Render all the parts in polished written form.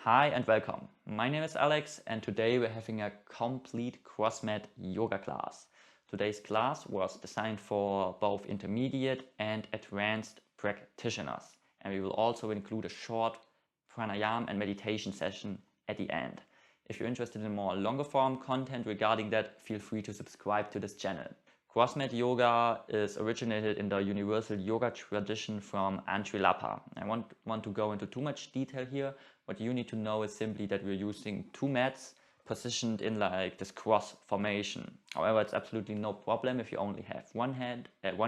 Hi and welcome. My name is Alex and today we're having a complete cross-mat yoga class. Today's class was designed for both intermediate and advanced practitioners, and we will also include a short pranayama and meditation session at the end. If you're interested in more longer form content regarding that, feel free to subscribe to this channel. Cross-mat yoga is originated in the universal yoga tradition from Antrilapa. I won't want to go into too much detail here. What you need to know is simply that we're using two mats positioned in like this cross formation. However, it's absolutely no problem if you only have one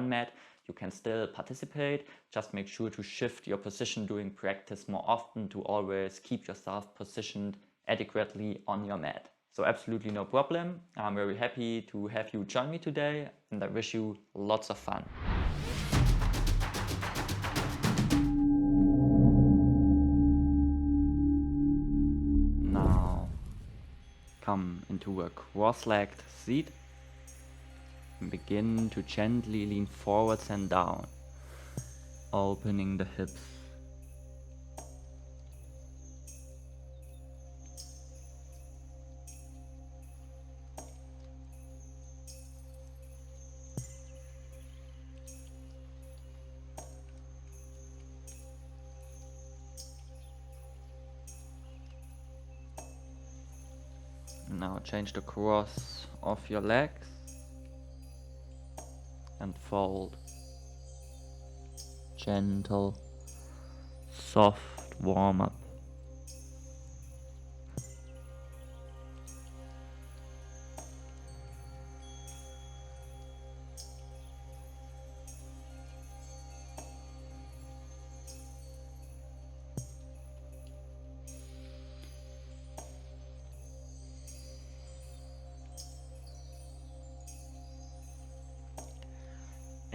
mat. You can still participate. Just make sure to shift your position during practice more often to always keep yourself positioned adequately on your mat. So absolutely no problem. I'm very happy to have you join me today, and I wish you lots of fun. Now come into a cross-legged seat and begin to gently lean forwards and down, opening the hips. Now change the cross of your legs and fold. Gentle, soft warm up.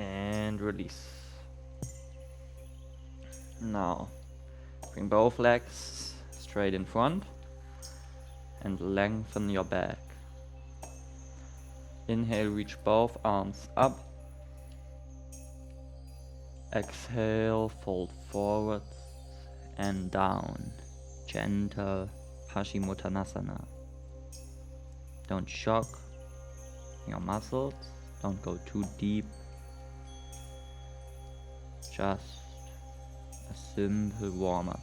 And release. Now bring both legs straight in front and lengthen your back. Inhale, reach both arms up. Exhale, fold forwards and down. Gentle Paschimottanasana. Don't shock your muscles, don't go too deep. Just a simple warm-up.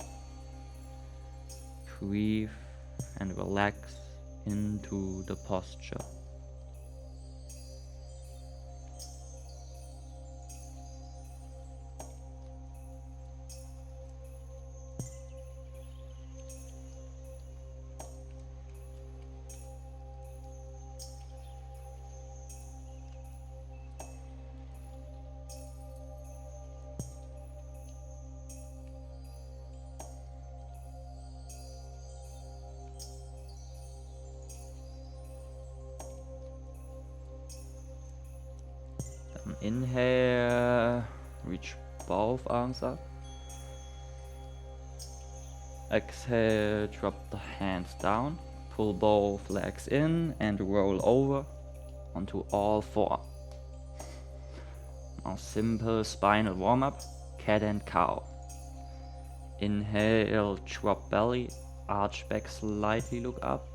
Breathe and relax into the posture. Inhale, reach both arms up. Exhale, drop the hands down. Pull both legs in and roll over onto all four. Now simple spinal warm-up, cat and cow. Inhale, drop belly, arch back slightly, look up.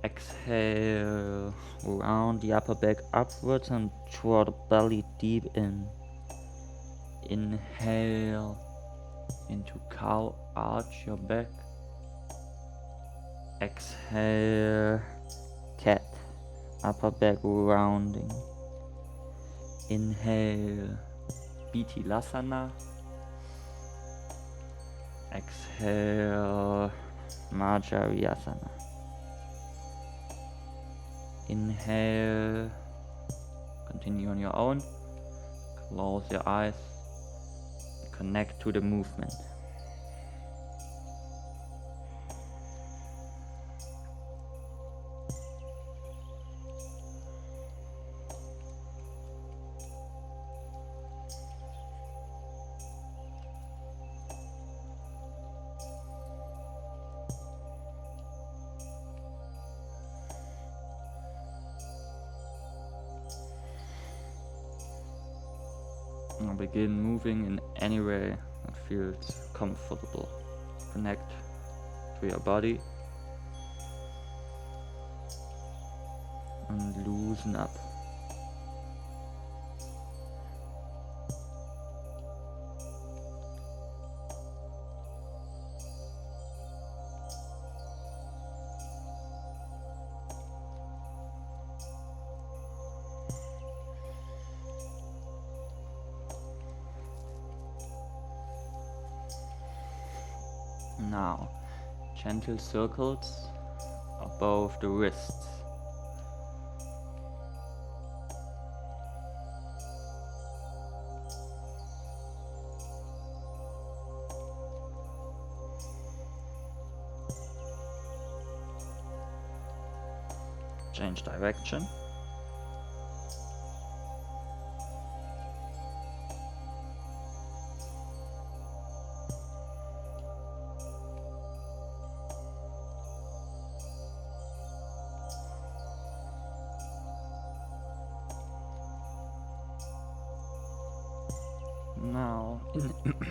Exhale, round the upper back upwards and draw the belly deep in. Inhale into cow, arch your back. Exhale, cat, upper back rounding. Inhale, Lasana. Exhale, Asana. Inhale, continue on your own, close your eyes, connect to the movement. Now begin moving in any way that feels comfortable. Connect to your body and loosen up. Now, gentle circles above the wrists. Change direction.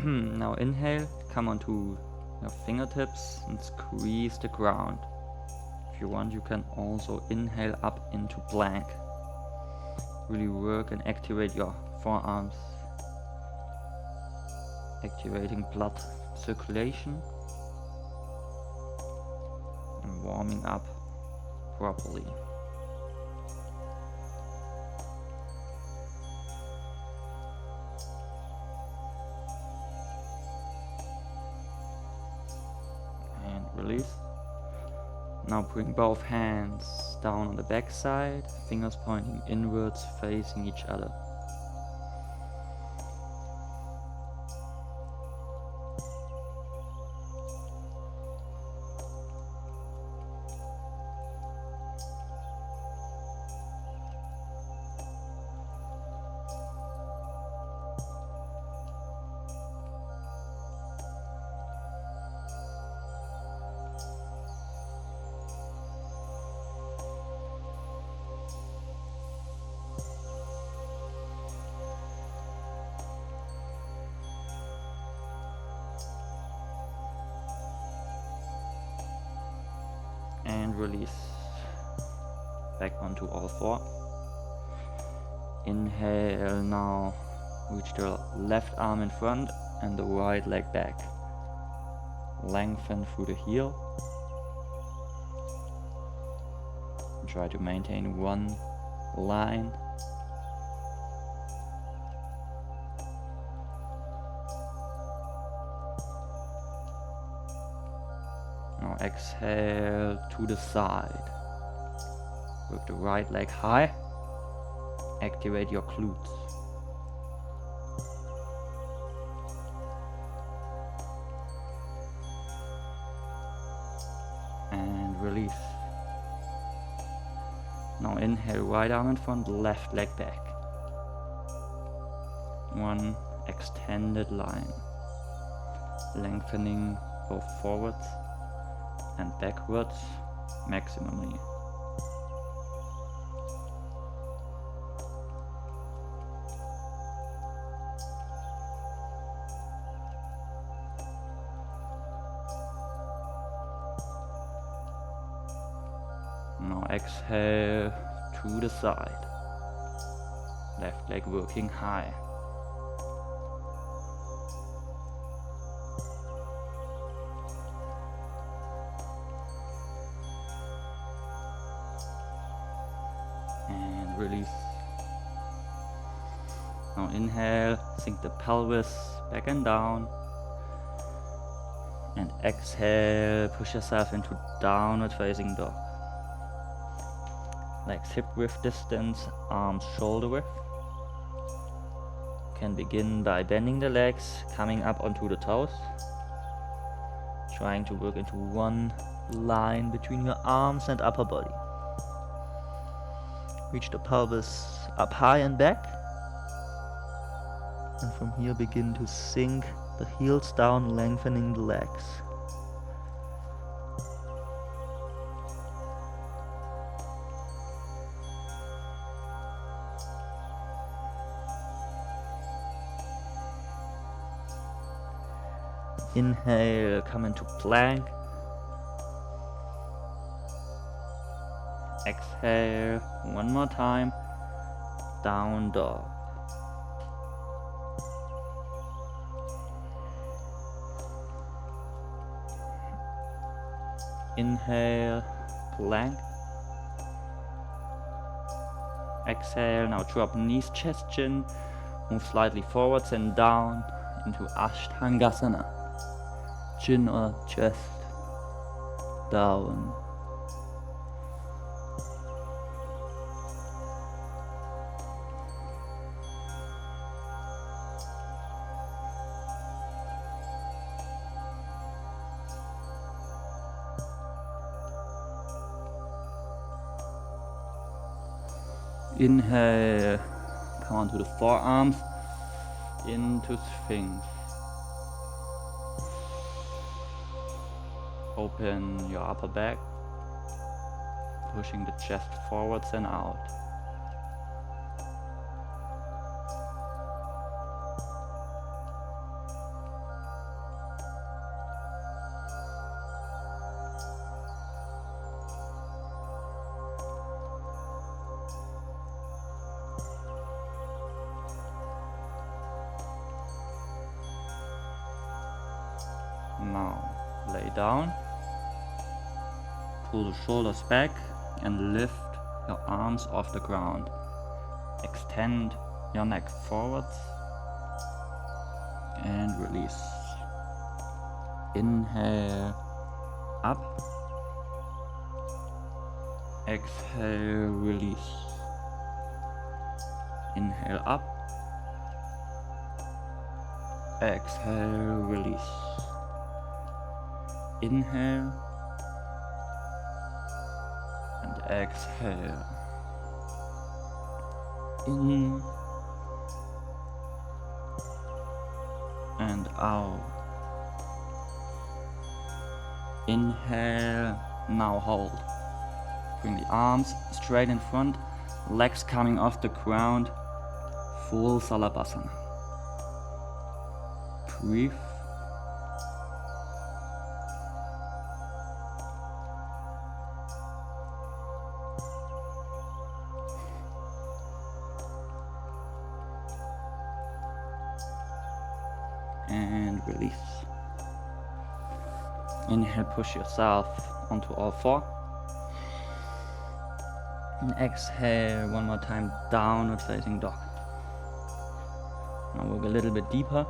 Now inhale, come onto your fingertips and squeeze the ground. If you want, you can also inhale up into plank. Really work and activate your forearms, activating blood circulation and warming up properly. Release. Now bring both hands down on the back side, fingers pointing inwards, facing each other. And release. Back onto all four. Inhale now. Reach the left arm in front and the right leg back. Lengthen through the heel. And try to maintain one line. Now exhale to the side. Work the right leg high. Activate your glutes. And release. Now inhale, right arm in front, left leg back. One extended line. Lengthening both forwards and backwards maximally. Now exhale to the side. Left leg working high. And release. Now inhale, sink the pelvis back and down. And exhale, push yourself into downward facing dog. Legs hip width distance, arms shoulder width. Can begin by bending the legs, coming up onto the toes. Trying to work into one line between your arms and upper body. Reach the pelvis up high and back. And from here begin to sink the heels down, lengthening the legs. Inhale, come into plank. Exhale, one more time, down dog. Inhale, plank. Exhale, now drop knees, chest, chin. Move slightly forwards and down into Ashtangasana. Chin or chest down. Inhale, come onto the forearms, into Sphinx. Open your upper back, pushing the chest forwards and out. Now lay down, pull the shoulders back and lift your arms off the ground. Extend your neck forwards and release. Inhale, up. Exhale, release. Inhale, up. Exhale, release. Inhale and exhale. In and out. Inhale, now hold. Bring the arms straight in front, legs coming off the ground, full Salabhasana. Breathe. And release. Inhale, push yourself onto all four. And exhale one more time, downward facing dog. Now we'll go a little bit deeper.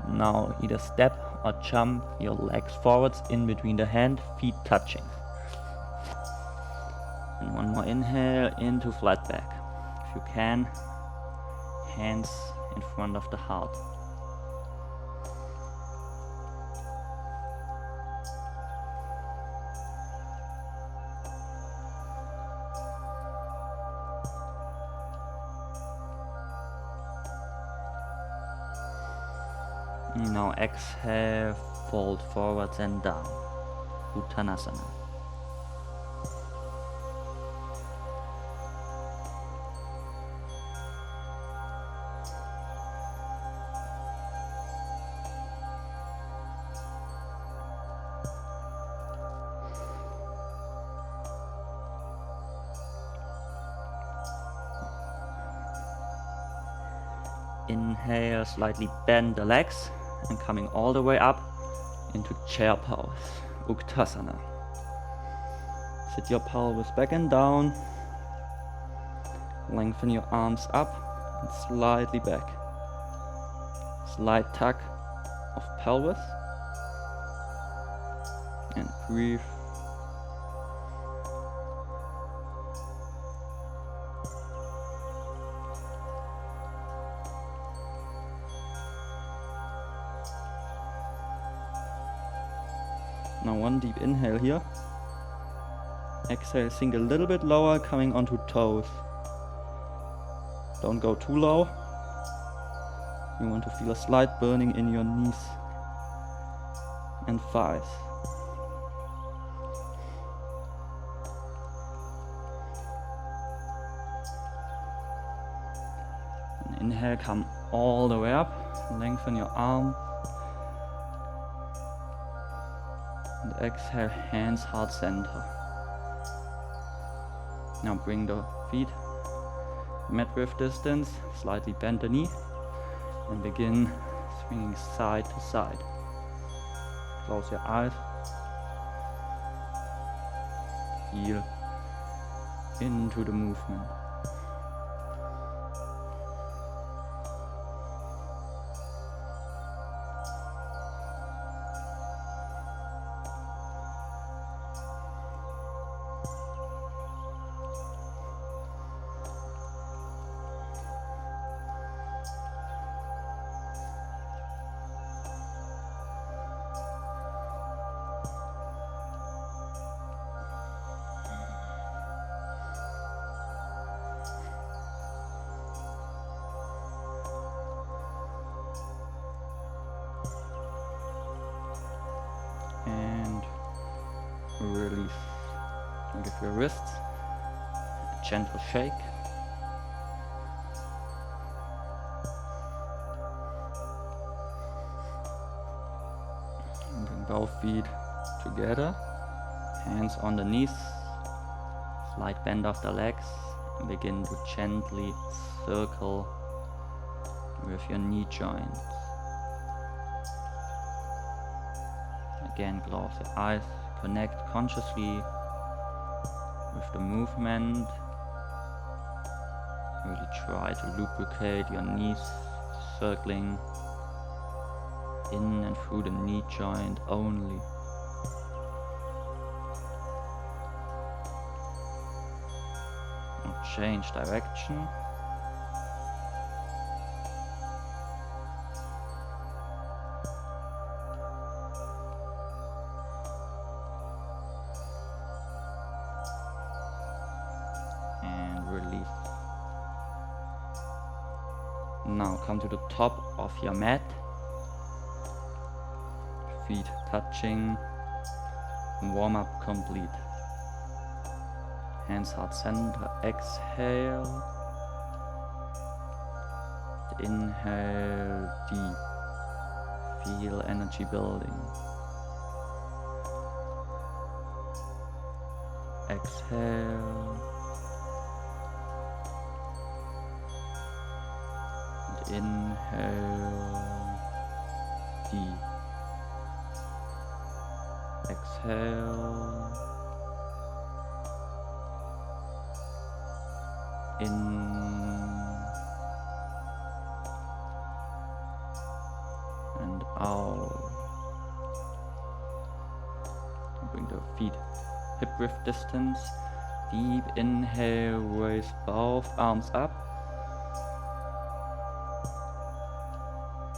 Now either step or jump your legs forwards in between the hand, feet touching. And one more inhale into flat back. If you can, hands in front of the heart. Now exhale, fold forwards and down. Uttanasana. Inhale, slightly bend the legs and coming all the way up into chair pose, Uttanasana. Sit your pelvis back and down. Lengthen your arms up and slightly back. Slight tuck of pelvis. And breathe. Now one deep inhale here. Exhale, sink a little bit lower, coming onto toes. Don't go too low. You want to feel a slight burning in your knees and thighs. Inhale, come all the way up, lengthen your arm. And exhale, hands heart center. Now bring the feet mat width distance, slightly bend the knee, and begin swinging side to side. Close your eyes. Feel into the movement. And release. And give your wrists a gentle shake. And bring both feet together, hands on the knees, slight bend of the legs, and begin to gently circle with your knee joints. Again, close your eyes, connect consciously with the movement. Really try to lubricate your knees, circling in and through the knee joint only. Now change direction. Now come to the top of your mat, feet touching, warm up complete. Hands heart center, exhale, inhale deep, feel energy building. Exhale. Inhale deep. Exhale. In and out. Bring the feet hip width distance. Deep inhale, raise both arms up.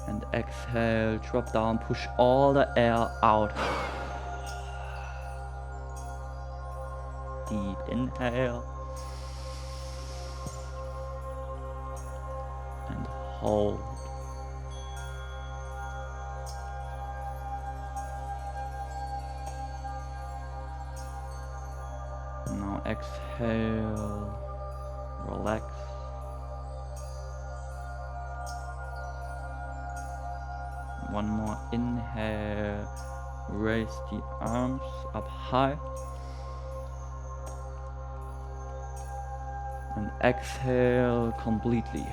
And exhale, drop down, push all the air out. Deep inhale. And hold. Now exhale, relax. One more inhale, raise the arms up high. And exhale completely.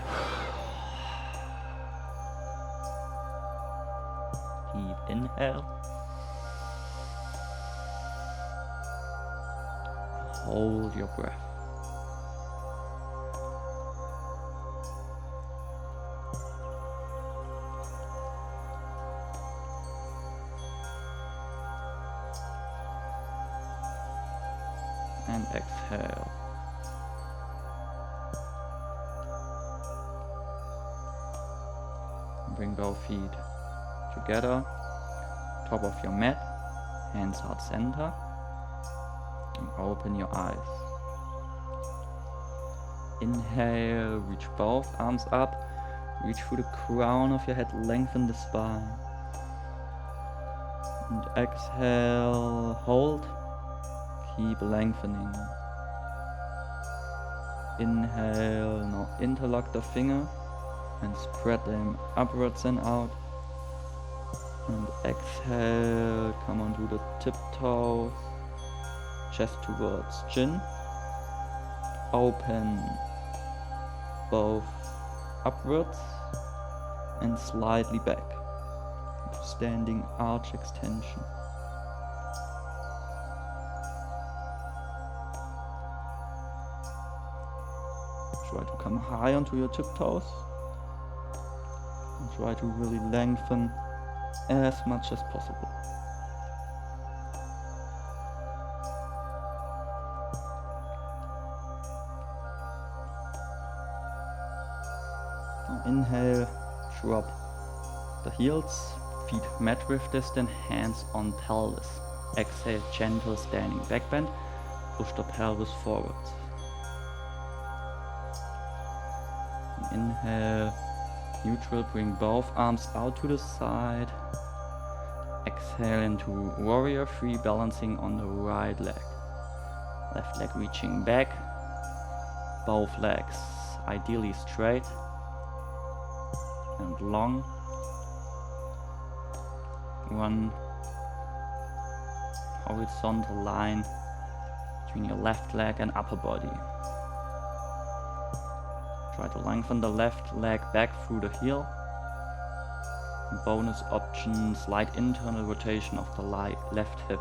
Deep inhale. Hold your breath. And exhale. Bring both feet together, top of your mat, hands heart center, and open your eyes. Inhale, reach both arms up, reach through the crown of your head, lengthen the spine. And exhale, hold. Keep lengthening. Inhale, now interlock the finger. and spread them upwards and out. And exhale, come onto the tiptoes, chest towards chin. Open both upwards and slightly back into standing arch extension. Try to come high onto your tiptoes and try to really lengthen as much as possible. Now inhale, drop the heels, feet mat width distance, hands on pelvis. Exhale, gentle standing back bend, push the pelvis forwards. Inhale, neutral, bring both arms out to the side. Exhale into warrior three, balancing on the right leg. Left leg reaching back, both legs ideally straight and long. One horizontal line between your left leg and upper body. Try to lengthen the left leg back through the heel. Bonus option, slight internal rotation of the left hip.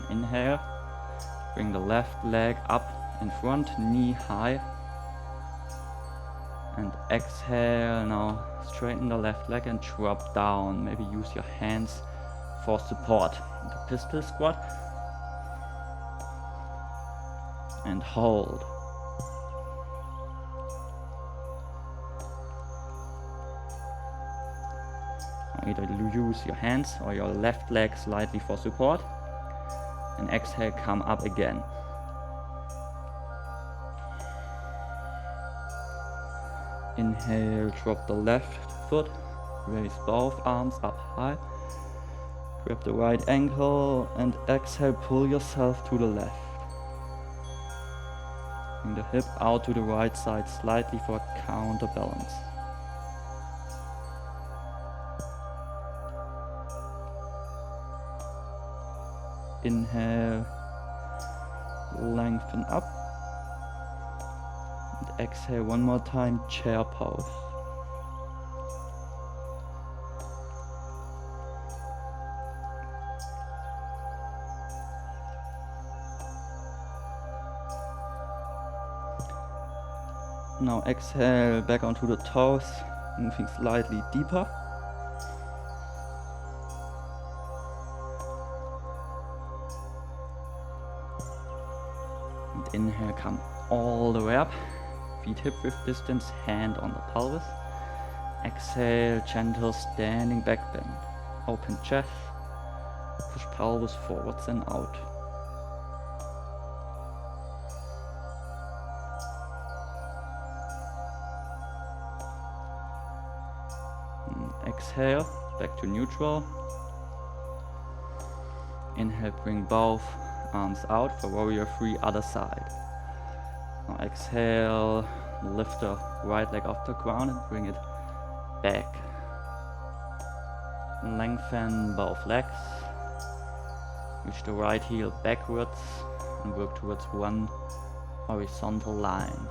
And inhale, bring the left leg up in front, knee high. And exhale, now straighten the left leg and drop down. Maybe use your hands for support. The pistol squat. And hold. Either use your hands or your left leg slightly for support. And exhale, come up again. Inhale, drop the left foot, raise both arms up high. Grab the right ankle and exhale, pull yourself to the left. Bring the hip out to the right side slightly for counterbalance. Inhale, lengthen up. And exhale one more time, chair pose. Now exhale back onto the toes, moving slightly deeper. And inhale, come all the way up. Feet hip width distance, hand on the pelvis. Exhale, gentle standing back bend. Open chest, push pelvis forwards and out. Exhale, back to neutral. Inhale, bring both arms out for warrior three, other side. Now exhale, lift the right leg off the ground and bring it back. Lengthen both legs. Reach the right heel backwards and work towards one horizontal line.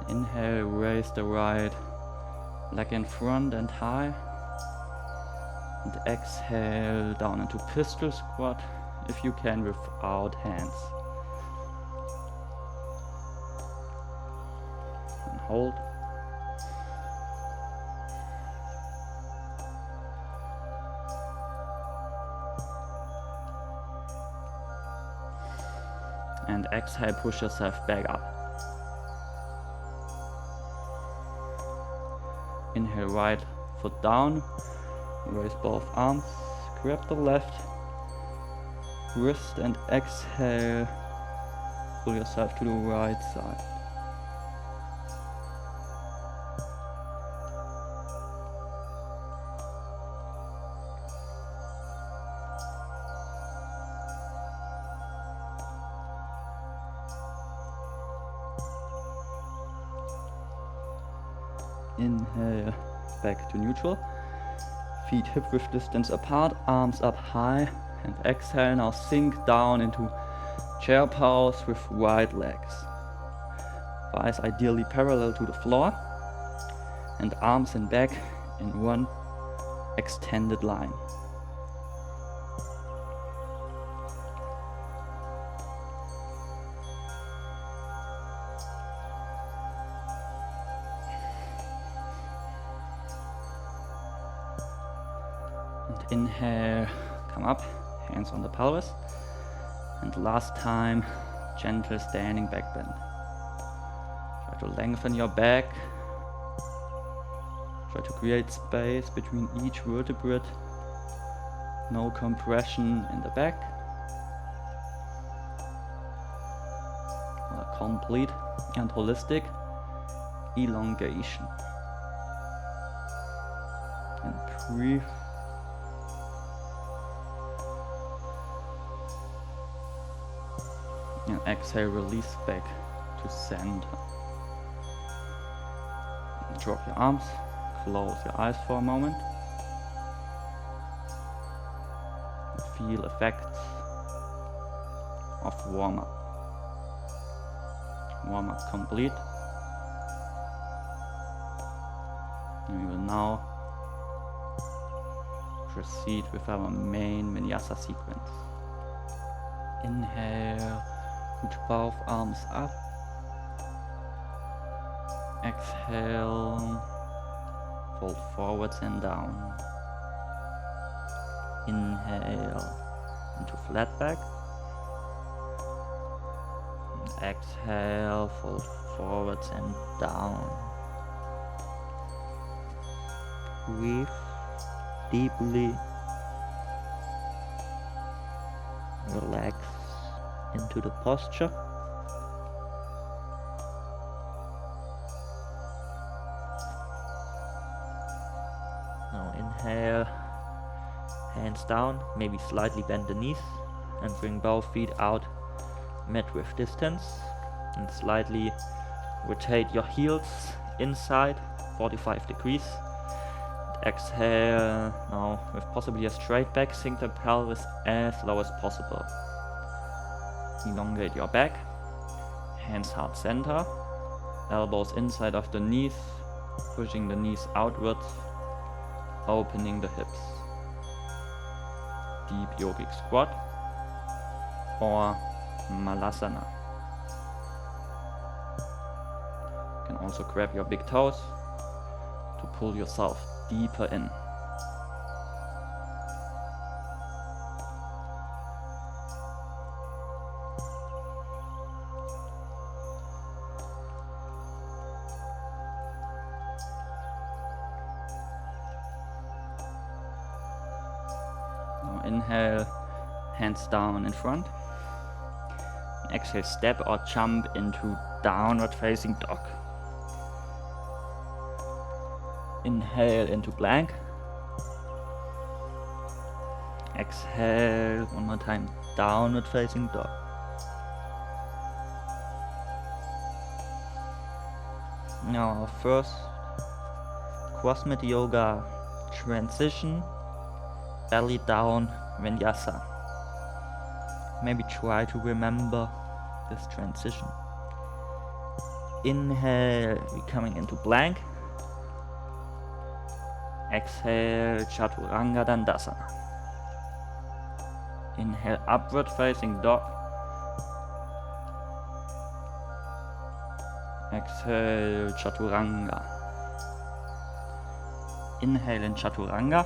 Inhale, raise the right leg in front and high. And exhale down into pistol squat, if you can without hands. And hold. And exhale, push yourself back up. Inhale, right foot down, raise both arms, grab the left wrist and exhale, pull yourself to the right side. Inhale, back to neutral. Feet hip width distance apart, arms up high. And exhale, now sink down into chair pose with wide legs. Thighs ideally parallel to the floor. And arms and back in one extended line. Inhale, come up, hands on the pelvis, and last time, gentle standing back bend. Try to lengthen your back, try to create space between each vertebrae, no compression in the back, a complete and holistic elongation. And breathe. And exhale, release back to center. Drop your arms, close your eyes for a moment. Feel effects of warm-up. Warm-up complete. And we will now proceed with our main vinyasa sequence. Inhale. Put both arms up. Exhale. Fold forwards and down. Inhale into flat back. And exhale, fold forwards and down. Breathe deeply. Relax into the posture. Now inhale, hands down, maybe slightly bend the knees and bring both feet out mid-width distance and slightly rotate your heels inside 45 degrees. And exhale, now with possibly a straight back, sink the pelvis as low as possible. Elongate your back, hands heart center, elbows inside of the knees, pushing the knees outwards, opening the hips. Deep yogic squat or malasana. You can also grab your big toes to pull yourself deeper in. Inhale, hands down in front. Exhale, step or jump into downward facing dog. Inhale into plank. Exhale, one more time, downward facing dog. Now our first cross-mat yoga transition, belly down vinyasa. Maybe try to remember this transition. Inhale, we're coming into plank. Exhale, chaturanga dandasana. Inhale, upward facing dog. Exhale, chaturanga. Inhale in chaturanga.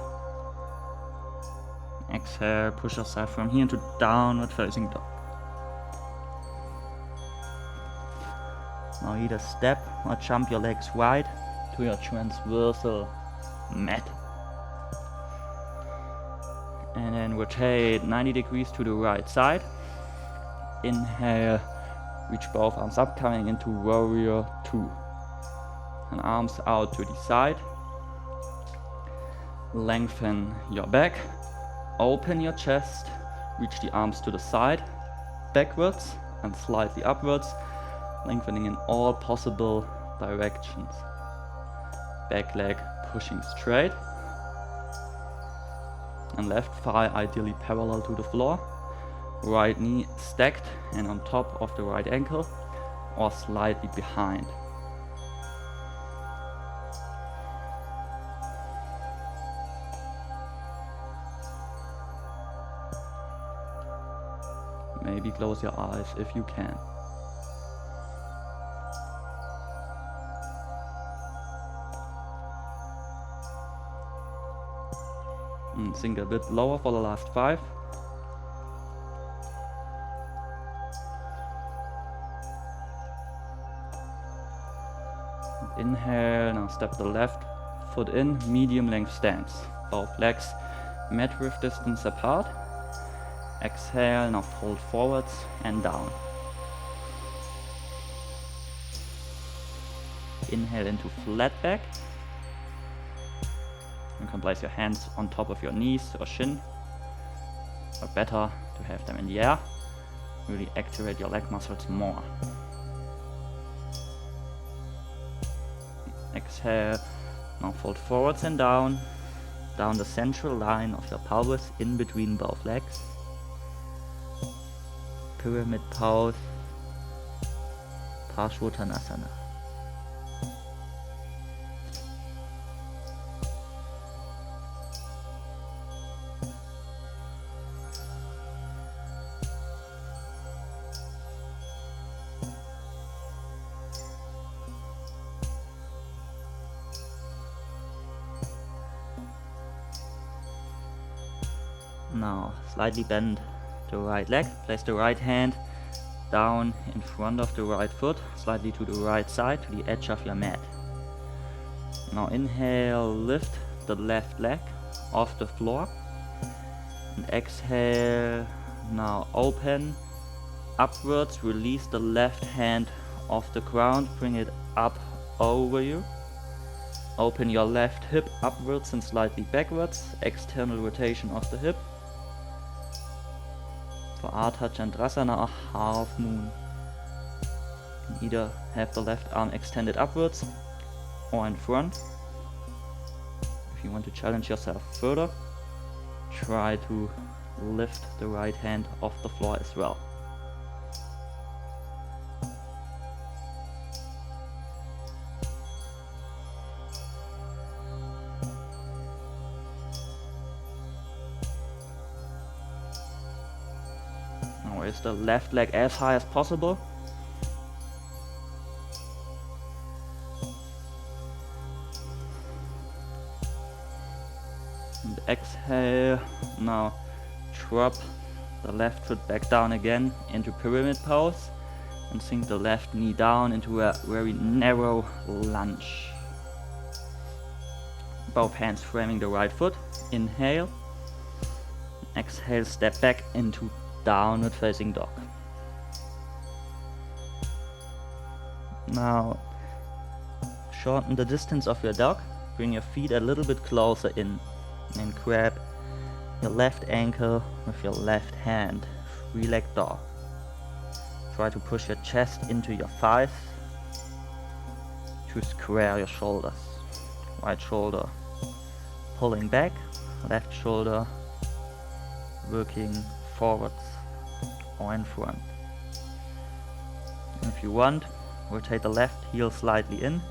Exhale, push yourself from here into downward facing dog. Now either step or jump your legs wide to your transversal mat. And then rotate 90 degrees to the right side. Inhale, Reach both arms up, coming into warrior 2. And arms out to the side. Lengthen your back. Open your chest. Reach the arms to the side, backwards and slightly upwards, lengthening in all possible directions. Back leg pushing straight. And left thigh ideally parallel to the floor. Right knee stacked and on top of the right ankle or slightly behind. Maybe close your eyes if you can. And sink a bit lower for the last 5. Inhale, now step the left foot in, medium length stance. Both legs mat width distance apart. Exhale, now fold forwards and down. Inhale into flat back. You can place your hands on top of your knees or shin, but better to have them in the air. Really activate your leg muscles more. Exhale, now fold forwards and down the central line of your pelvis in between both legs. Pyramid pose, Parsvottanasana. Now slightly bend the right leg, place the right hand down in front of the right foot, slightly to the right side, to the edge of your mat. Now inhale, lift the left leg off the floor, and exhale, now open upwards, release the left hand off the ground, bring it up over you. Open your left hip upwards and slightly backwards, external rotation of the hip. For Ardha Chandrasana, a half moon. You can either have the left arm extended upwards or in front. If you want to challenge yourself further, try to lift the right hand off the floor as well. Raise the left leg as high as possible. And exhale. Now drop the left foot back down again into pyramid pose and sink the left knee down into a very narrow lunge. Both hands framing the right foot. Inhale. Exhale, step back into downward facing dog. Now shorten the distance of your dog, bring your feet a little bit closer in and grab your left ankle with your left hand, 3-leg dog. Try to push your chest into your thighs to square your shoulders. Right shoulder pulling back, left shoulder working forwards or in front. If you want, rotate the left heel slightly in.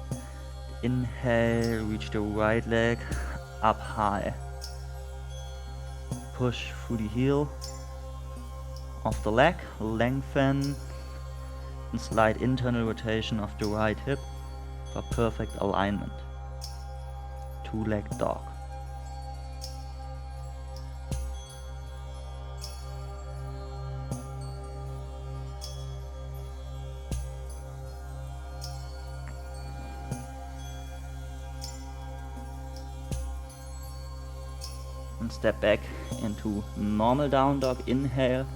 Inhale, reach the right leg up high. Push through the heel of the leg, lengthen and slight internal rotation of the right hip for perfect alignment. 2-leg dog. And step back into normal down dog. Inhale.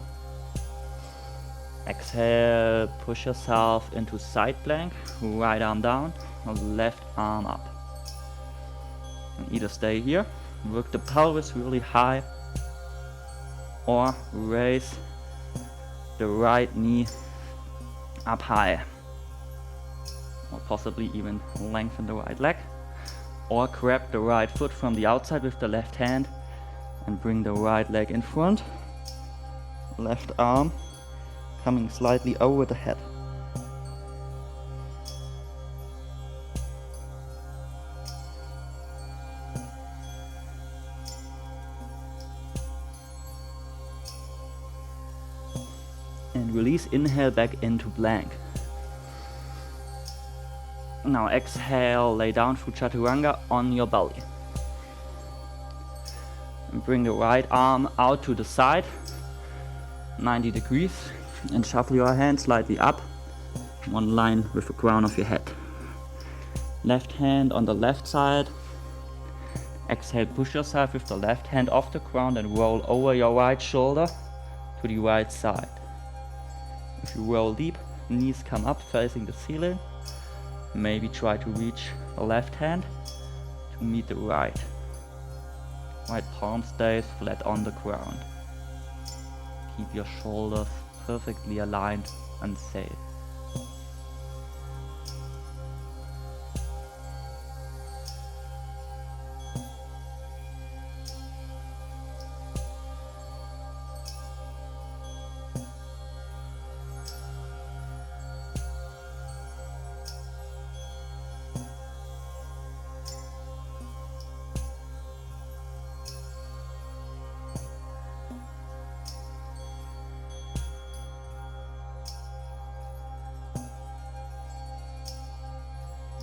Exhale, push yourself into side plank, right arm down, left arm up. And either stay here, work the pelvis really high, or raise the right knee up high. Or possibly even lengthen the right leg. Or grab the right foot from the outside with the left hand and bring the right leg in front. Left arm coming slightly over the head. And release, inhale back into plank. Now exhale, lay down through chaturanga on your belly. And bring the right arm out to the side, 90 degrees, and shuffle your hands slightly up, one line with the crown of your head. Left hand on the left side. Exhale, push yourself with the left hand off the ground and roll over your right shoulder to the right side. If you roll deep, knees come up facing the ceiling. Maybe try to reach the left hand to meet the right. Right palm stays flat on the ground. Keep your shoulders perfectly aligned and safe.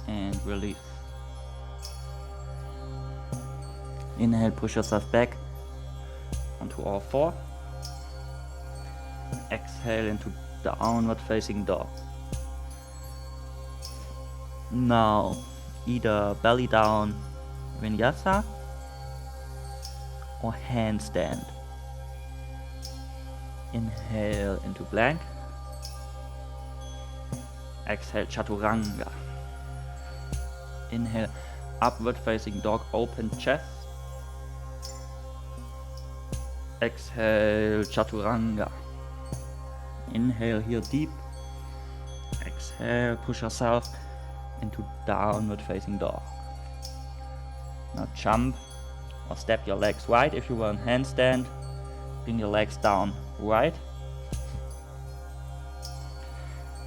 And release. Inhale, push yourself back onto all four. Exhale into downward facing dog. Now either belly down vinyasa or handstand. Inhale into plank. Exhale, chaturanga. Inhale, upward facing dog, open chest. Exhale, chaturanga. Inhale here deep. Exhale, push yourself into downward facing dog. Now jump or step your legs right if you were in handstand. Bring your legs down right.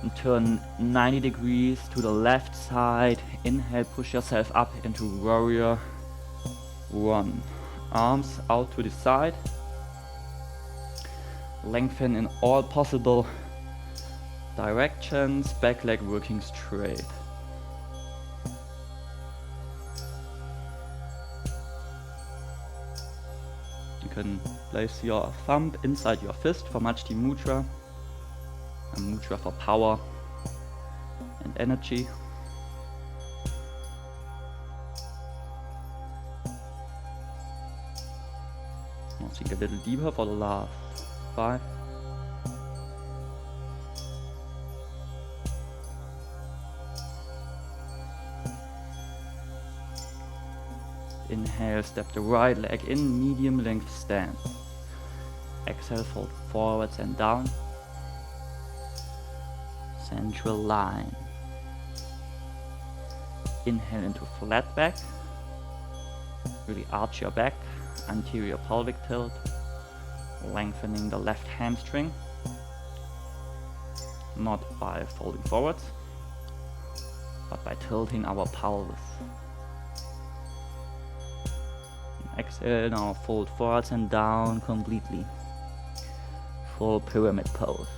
And turn 90 degrees to the left side. Inhale, push yourself up into warrior one. Arms out to the side. Lengthen in all possible directions. Back leg working straight. You can place your thumb inside your fist for Majdi Mudra. A mudra for power and energy. Now sink a little deeper for the last 5. Inhale, step the right leg in, medium length stance. Exhale, fold forwards and down. Central line. Inhale into flat back. Really arch your back, anterior pelvic tilt, lengthening the left hamstring. Not by folding forwards, but by tilting our pelvis. Exhale, now fold forwards and down completely. Full pyramid pose.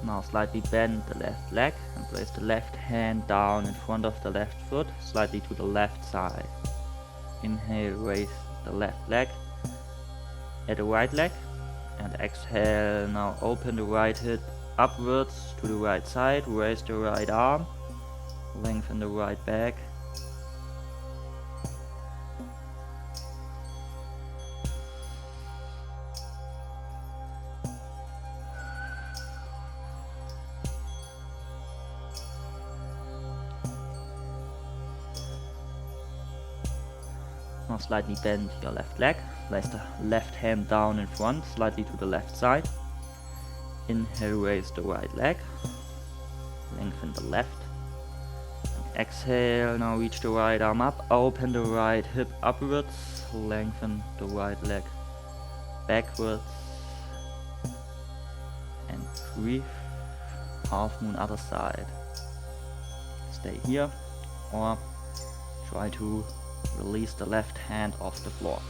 Now slightly bend the left leg and place the left hand down in front of the left foot, slightly to the left side. Inhale, raise the left leg at the right leg And exhale, now open the right hip upwards to the right side, raise the right arm, lengthen the right back. Now slightly bend your left leg, place the left hand down in front, slightly to the left side. Inhale, raise the right leg, lengthen the left. And exhale, now reach the right arm up, open the right hip upwards, lengthen the right leg backwards. And breathe. Half moon other side. Stay here or try to release the left hand off the floor.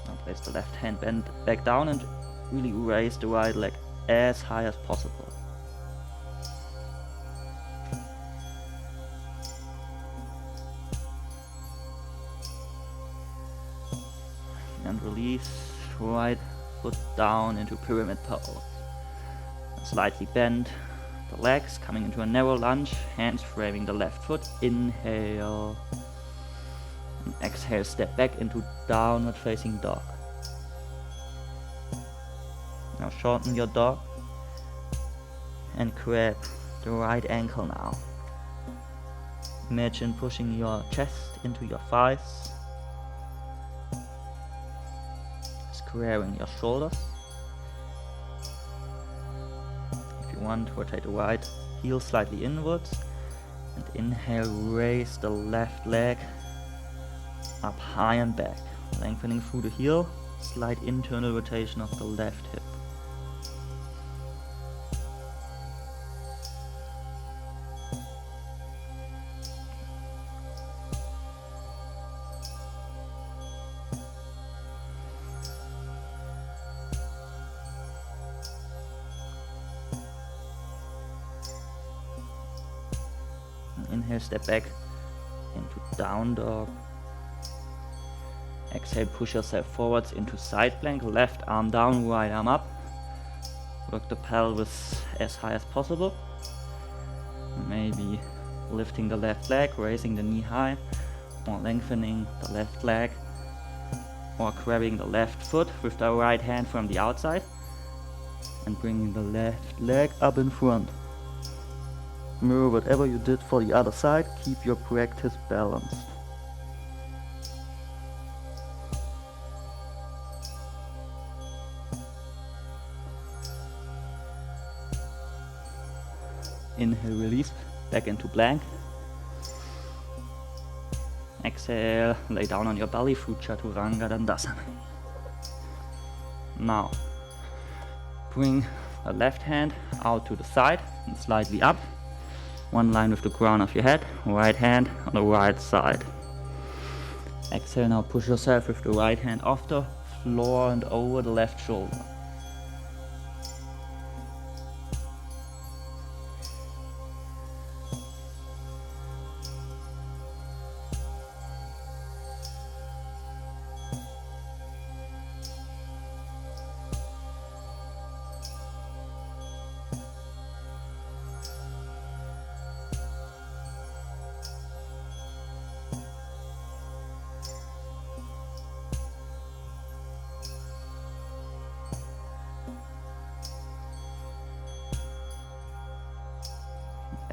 Now place the left hand bend back down and really raise the right leg as high as possible. And release right foot down into pyramid pose. Slightly bend the legs, coming into a narrow lunge, hands framing the left foot. Inhale. And exhale, step back into downward facing dog. Now shorten your dog and grab the right ankle now. Imagine pushing your chest into your thighs. Squaring your shoulders. If you want, rotate the right heel slightly inwards. And inhale, raise the left leg up high and back. Lengthening through the heel, slight internal rotation of the left hip. Inhale, step back into down dog. Exhale, push yourself forwards into side plank, left arm down, right arm up. Work the pelvis as high as possible. Maybe lifting the left leg, raising the knee high, or lengthening the left leg, or grabbing the left foot with the right hand from the outside and bringing the left leg up in front. Mirror whatever you did for the other side, keep your practice balanced. Inhale, release, back into plank. Exhale, lay down on your belly through Chaturanga Dandasana. Now, bring the left hand out to the side and slightly up. One line with the crown of your head, right hand on the right side. Exhale, now push yourself with the right hand off the floor and over the left shoulder.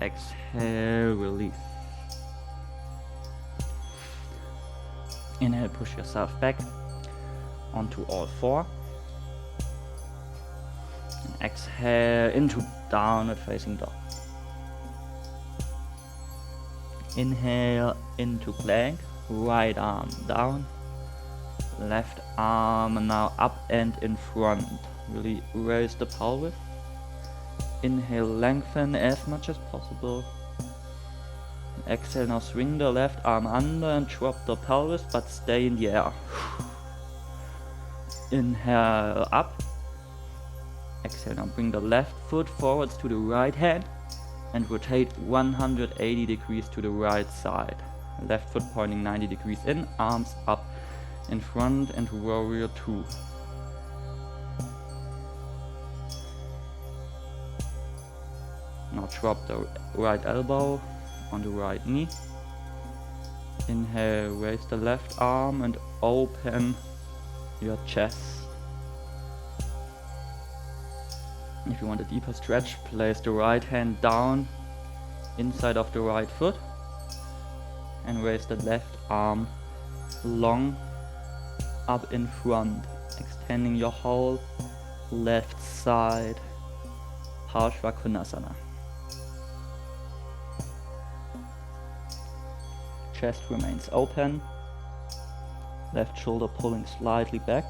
Exhale, release. Inhale, push yourself back onto all four. And exhale into downward facing dog. Inhale into plank, right arm down, left arm now up and in front. Really raise the pelvis. Inhale, lengthen as much as possible. Exhale, now swing the left arm under and drop the pelvis, but stay in the air. Inhale, up. Exhale, now bring the left foot forwards to the right hand and rotate 180 degrees to the right side. Left foot pointing 90 degrees in, arms up in front into warrior 2. Now drop the right elbow on the right knee. Inhale, raise the left arm and open your chest. If you want a deeper stretch, place the right hand down inside of the right foot and raise the left arm long up in front, extending your whole left side, Parshvakonasana. Chest remains open, left shoulder pulling slightly back.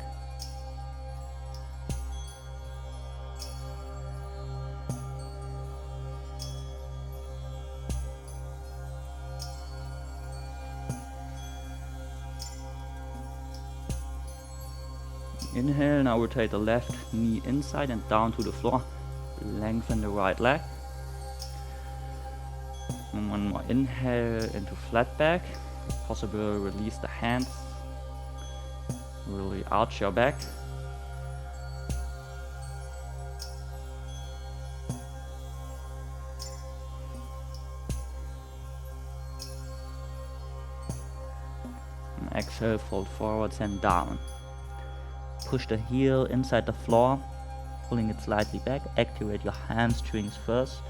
Inhale, now rotate the left knee inside and down to the floor. Lengthen the right leg. And one more inhale into flat back. If possible, release the hands. Really arch your back. And exhale, fold forwards and down. Push the heel inside the floor, pulling it slightly back. Activate your hamstrings first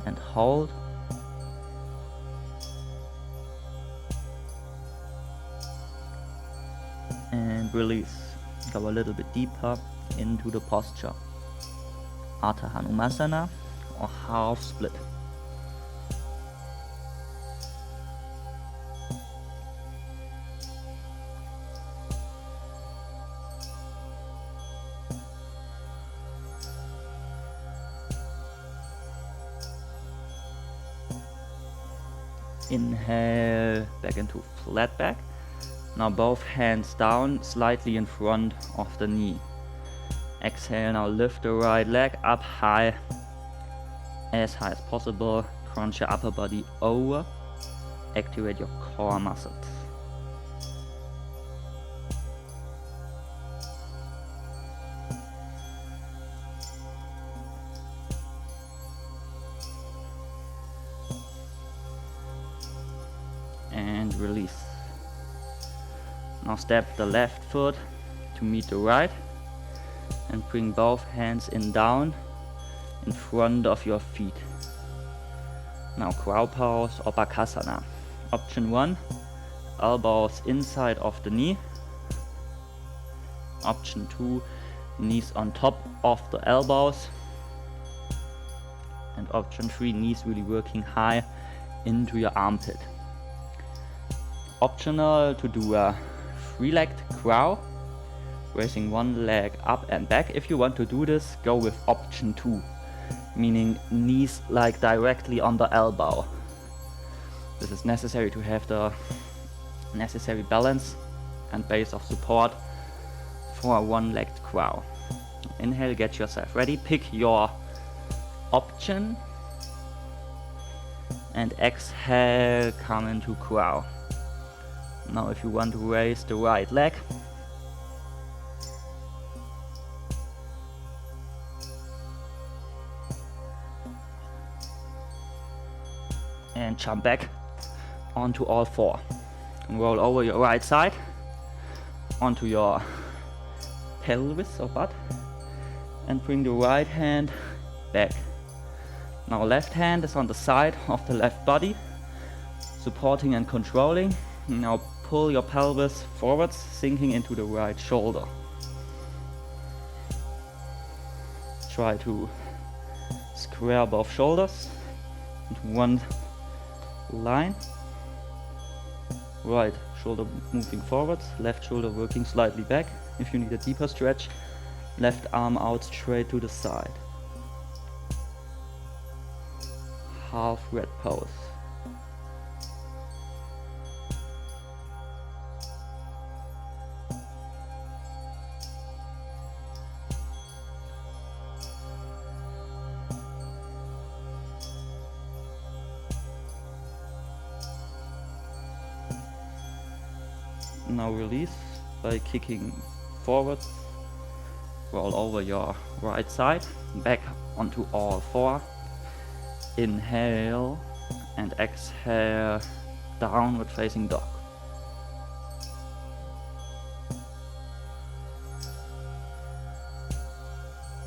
and hold. And release. Go a little bit deeper into the posture. Ardha Hanumasana or half split. Inhale, back into flat back. Now both hands down, slightly in front of the knee. Exhale, now lift the right leg up high, as high as possible. Crunch your upper body over. Activate your core muscles. And release. Now step the left foot to meet the right and bring both hands in down in front of your feet. Now crow pose or Vikasana. Option 1, elbows inside of the knee. Option 2, knees on top of the elbows. And option 3, knees really working high into your armpit. Optional to do a 3-legged crow, raising one leg up and back. If you want to do this, go with option 2, meaning knees like directly on the elbow. This is necessary to have the necessary balance and base of support for a one-legged crow. Inhale, get yourself ready, pick your option, and exhale, come into crow. Now if you want to raise the right leg, and jump back onto all four. And roll over your right side onto your pelvis or butt and bring the right hand back. Now left hand is on the side of the left body, supporting and controlling. Now pull your pelvis forwards, sinking into the right shoulder. Try to square both shoulders into one line. Right shoulder moving forwards, left shoulder working slightly back. If you need a deeper stretch, left arm out straight to the side. Half red pose. Now release by kicking forwards. Roll over your right side, back onto all four. Inhale and exhale, downward facing dog.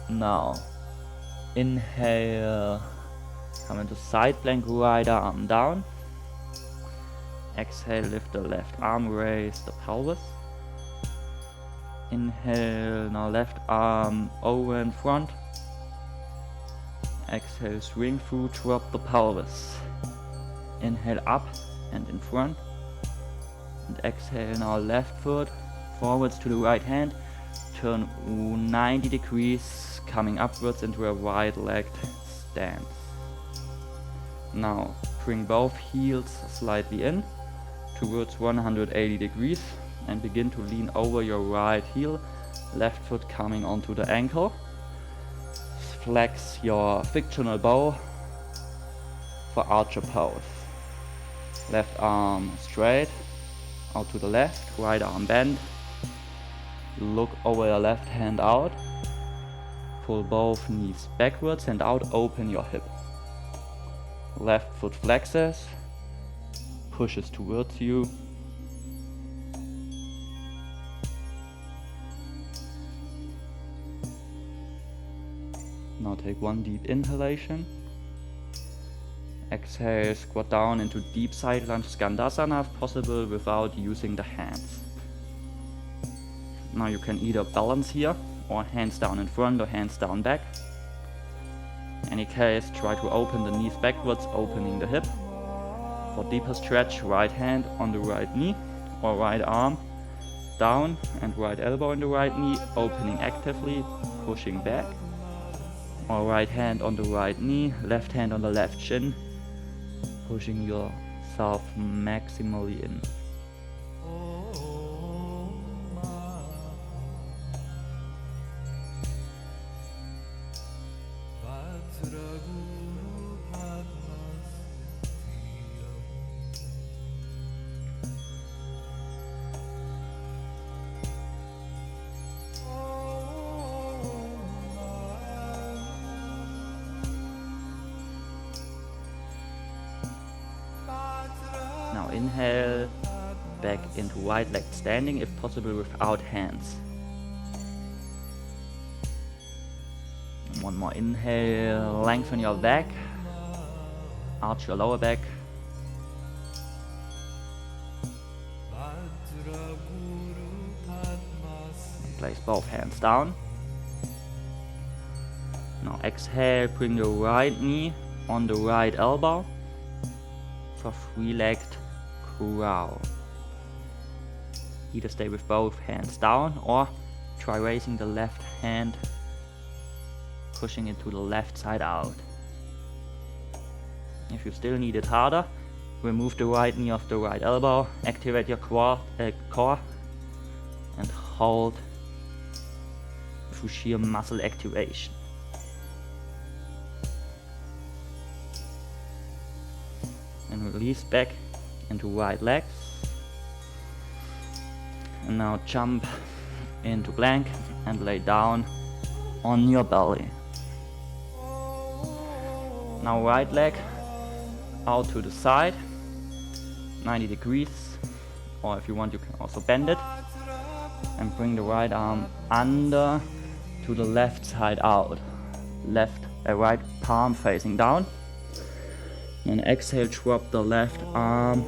Now, inhale, come into side plank, right arm down. Exhale, lift the left arm, raise the pelvis. Inhale, now left arm over in front. Exhale, swing through, drop the pelvis. Inhale up and in front. And exhale, now left foot forwards to the right hand. Turn 90 degrees, coming upwards into a wide-legged stance. Now bring both heels slightly in towards 180 degrees and begin to lean over your right heel, left foot coming onto the ankle. Flex your fictional bow for archer pose. Left arm straight, out to the left, right arm bend. Look over your left hand out. Pull both knees backwards and out, open your hip. Left foot flexes, pushes towards you. Now take one deep inhalation. Exhale, squat down into deep side lunge Skandasana if possible without using the hands. Now you can either balance here or hands down in front or hands down back. In any case, try to open the knees backwards, opening the hip. For deeper stretch, right hand on the right knee or right arm down and right elbow on the right knee, opening actively, pushing back. Or right hand on the right knee, left hand on the left shin, pushing yourself maximally in. Now inhale, back into wide-legged standing, if possible without hands. One more inhale, lengthen your back, arch your lower back. Place both hands down. Now exhale, bring the right knee on the right elbow for three-legged crow. Either stay with both hands down or try raising the left hand, pushing it to the left side out. If you still need it harder, remove the right knee off the right elbow, activate your core and hold through sheer muscle activation. And release back into right legs. And now jump into plank and lay down on your belly. Now right leg out to the side, 90 degrees, or if you want you can also bend it. And bring the right arm under to the left side out. Right palm facing down. And exhale, drop the left arm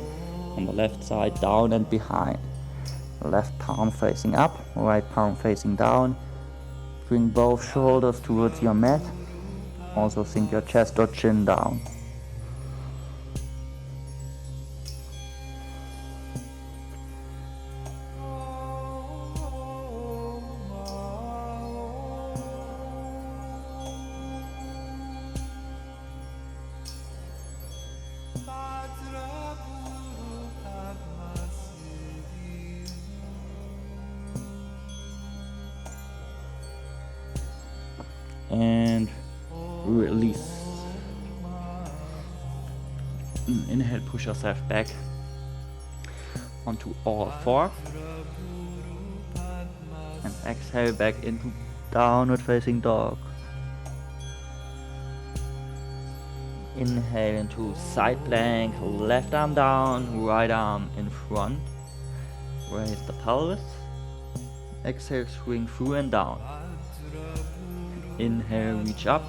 on the left side down and behind. Left palm facing up, right palm facing down. Bring both shoulders towards your mat. Also sink your chest or chin down. And release. Inhale, push yourself back. onto all fours. And exhale back into downward facing dog. Inhale into side plank, left arm down, right arm in front. Raise the pelvis. Exhale, swing through and down. Inhale, reach up.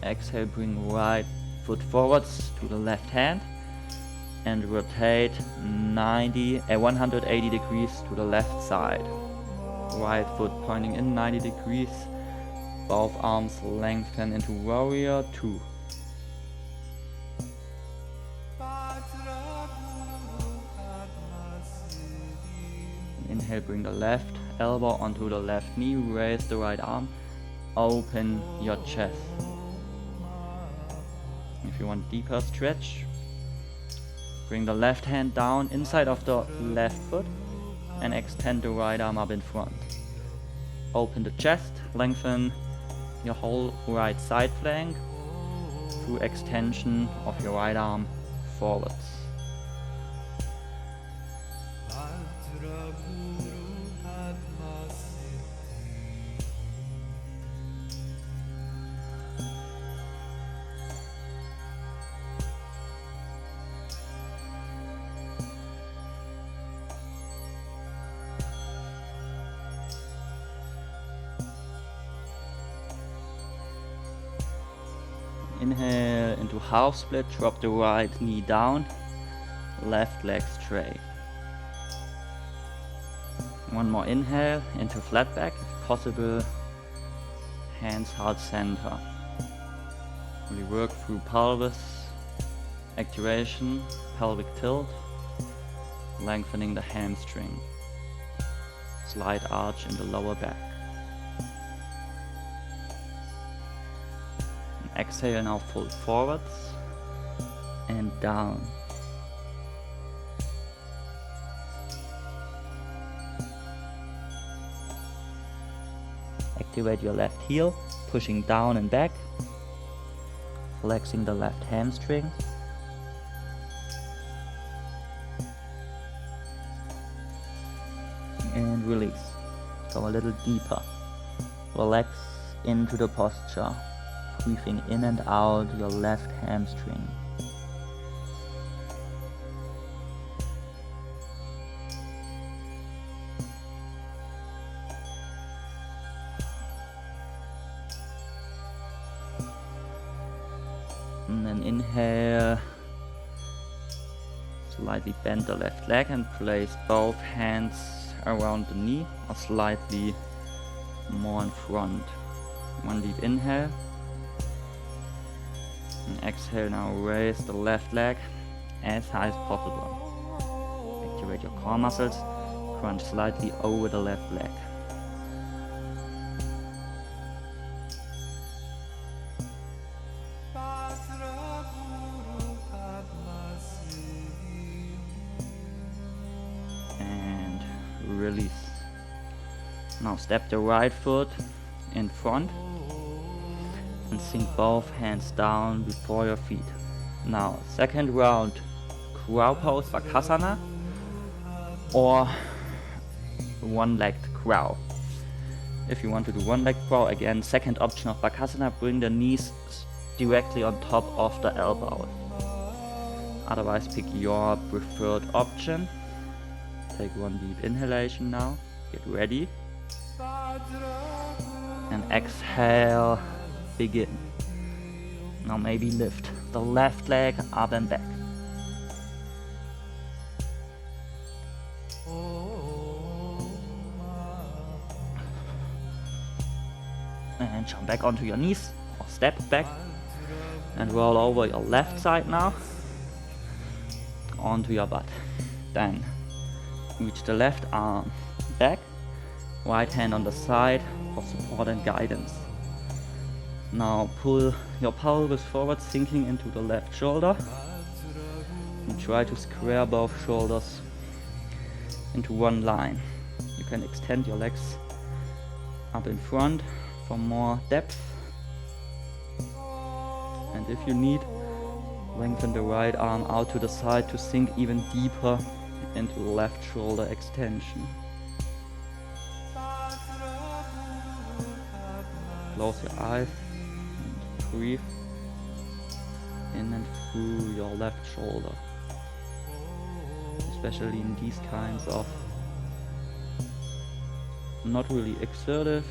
Exhale, bring right foot forwards to the left hand and rotate 180 degrees to the left side. Right foot pointing in 90 degrees. Both arms lengthen into warrior 2. Inhale, bring the left elbow onto the left knee, raise the right arm, open your chest. If you want deeper stretch, bring the left hand down inside of the left foot and extend the right arm up in front. Open the chest, lengthen your whole right side flank through extension of your right arm forwards. Inhale into half split, drop the right knee down, left leg straight. One more inhale into flat back, if possible, hands heart center. We work through pelvis activation, pelvic tilt, lengthening the hamstring, slight arch in the lower back. Exhale, now fold forwards and down. Activate your left heel, pushing down and back, flexing the left hamstring. And release. Go a little deeper. Relax into the posture. Breathing in and out your left hamstring. And then inhale, slightly bend the left leg and place both hands around the knee or slightly more in front. One deep inhale. And exhale, now raise the left leg as high as possible. Activate your core muscles, crunch slightly over the left leg. And release. Now step the right foot in front and sink both hands down before your feet. Now, second round, crow pose, Vikasana, or one-legged crow. If you want to do one-legged crow, again, second option of Vikasana, bring the knees directly on top of the elbows. Otherwise, pick your preferred option. Take one deep inhalation now, get ready. And exhale. Begin. Now maybe lift the left leg up and back. And jump back onto your knees or step back and roll over your left side now onto your butt. Then reach the left arm back, right hand on the side for support and guidance. Now pull your pelvis forward, sinking into the left shoulder, and try to square both shoulders into one line. You can extend your legs up in front for more depth, and if you need, lengthen the right arm out to the side to sink even deeper into left shoulder extension. Close your eyes and breathe in and through your left shoulder. Especially in these kinds of not really exertive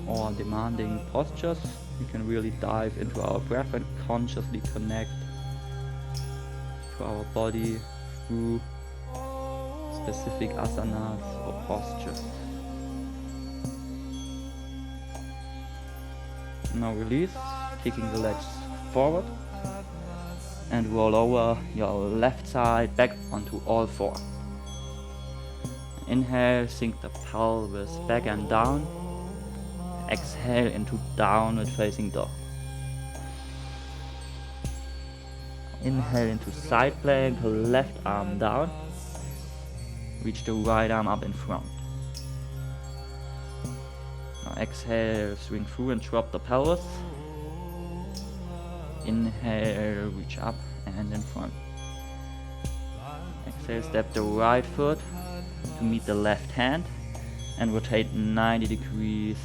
or demanding postures, we can really dive into our breath and consciously connect to our body through specific asanas or postures. Now release, kicking the legs forward and roll over your left side back onto all four. Inhale, sink the pelvis back and down. Exhale into downward facing dog. Inhale into side plank, left arm down. Reach the right arm up in front. Now exhale, swing through and drop the pelvis. Inhale, reach up and in front. Exhale, step the right foot to meet the left hand and rotate 90 degrees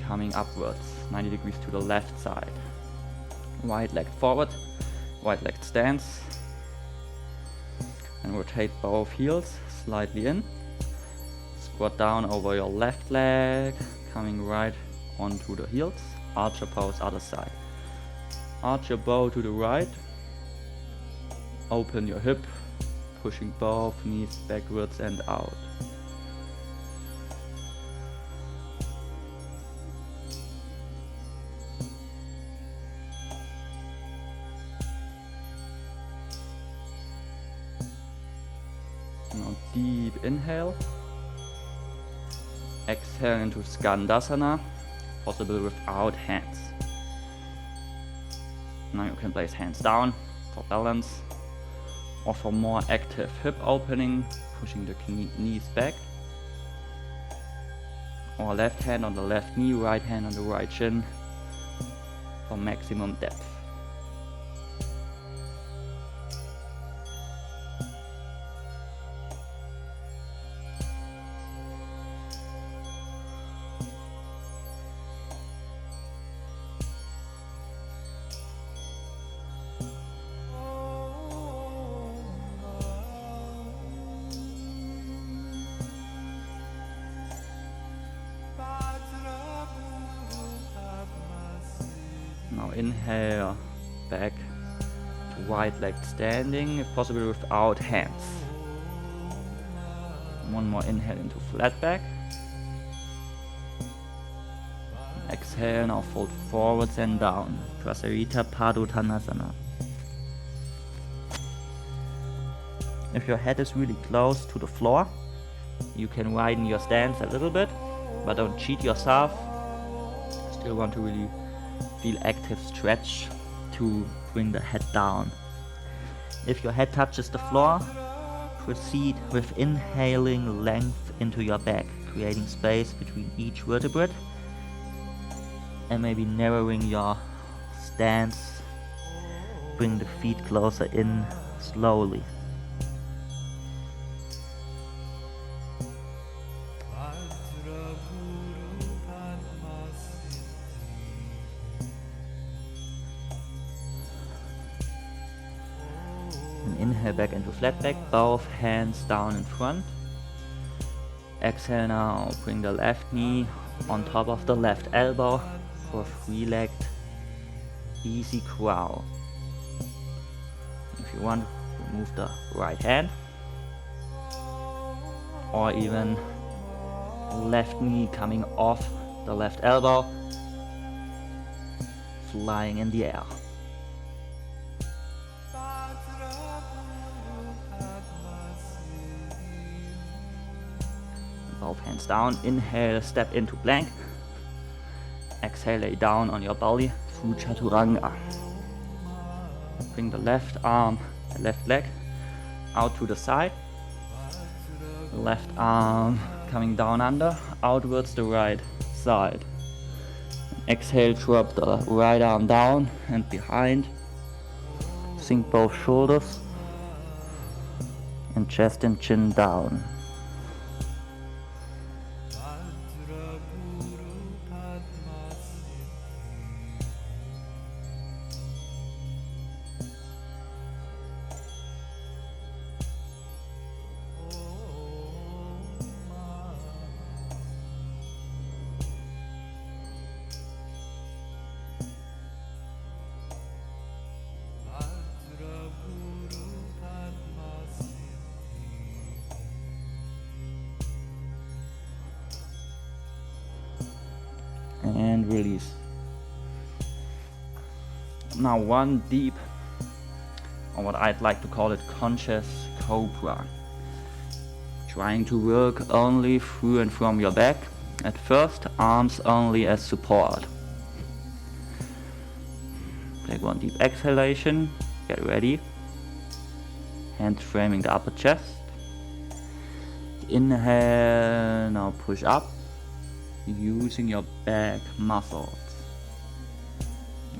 coming upwards, 90 degrees to the left side. Right leg forward, right leg stance, and rotate both heels slightly in. Squat down over your left leg, coming right onto the heels. Archer pose, other side. Arch your bow to the right. Open your hip, pushing both knees backwards and out. Now deep inhale. Exhale into Skandasana, possible without hands. Now you can place hands down for balance or for more active hip opening, pushing the knees back. Or left hand on the left knee, right hand on the right shin for maximum depth. Now inhale back to right leg standing, if possible without hands. One more inhale into flat back. Exhale, now fold forwards and down. Prasarita Padottanasana. If your head is really close to the floor, you can widen your stance a little bit, but don't cheat yourself. Still want to really feel active stretch to bring the head down. If your head touches the floor, proceed with inhaling length into your back, creating space between each vertebrae, and maybe narrowing your stance. Bring the feet closer in slowly. Inhale back into flat back, both hands down in front. Exhale now, bring the left knee on top of the left elbow for three-legged easy crow. If you want, remove the right hand, or even left knee coming off the left elbow, flying in the air. Both hands down. Inhale, step into plank. Exhale, lay down on your belly through Chaturanga. Bring the left arm, the left leg out to the side. Left arm coming down under, outwards the right side. Exhale, drop the right arm down and behind. Sink both shoulders. and chest and chin down. And release. Now one deep, or what I'd like to call it, conscious cobra. Trying to work only through and from your back. At first, arms only as support. Take one deep exhalation, get ready. Hands framing the upper chest. Inhale, now push up. Using your back muscles.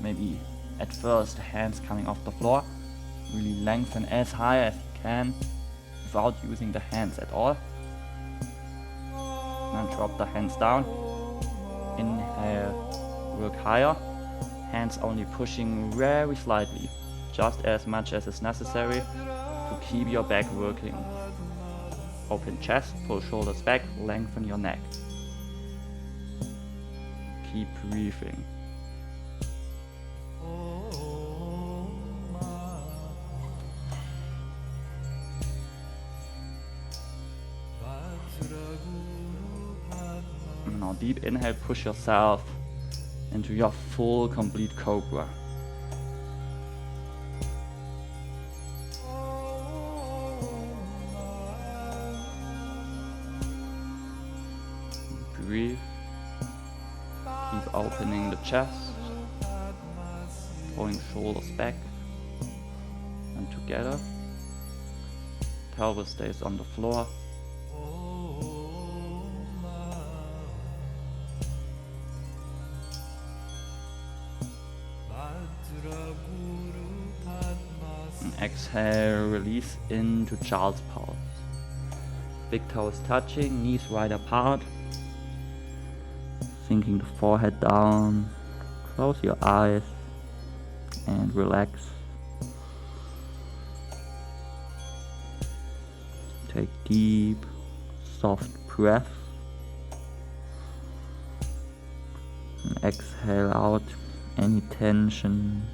Maybe at first hands coming off the floor. Really lengthen as high as you can without using the hands at all. And drop the hands down. Inhale, work higher. Hands only pushing very slightly, just as much as is necessary to keep your back working. Open chest, pull shoulders back, lengthen your neck. Keep breathing. Now deep inhale, push yourself into your full complete cobra. Breathe. Keep opening the chest, pulling shoulders back and together. Pelvis stays on the floor. And exhale, release into child's pose. Big toes touching, knees wide apart. Sinking the forehead down, close your eyes and relax. Take deep, soft breath. And exhale out any tension.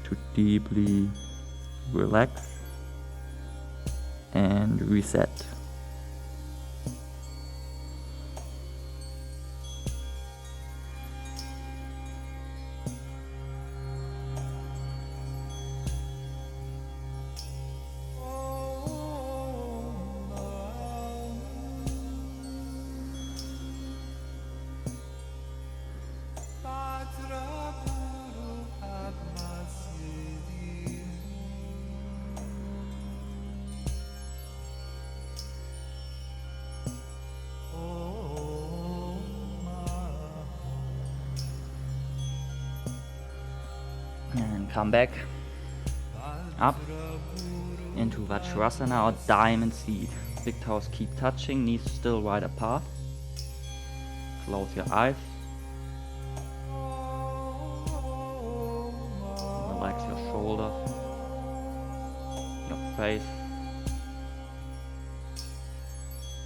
To deeply relax and reset. And come back up into Vajrasana or diamond seat. Big toes keep touching, knees still wide apart. Close your eyes. Relax your shoulders, your face,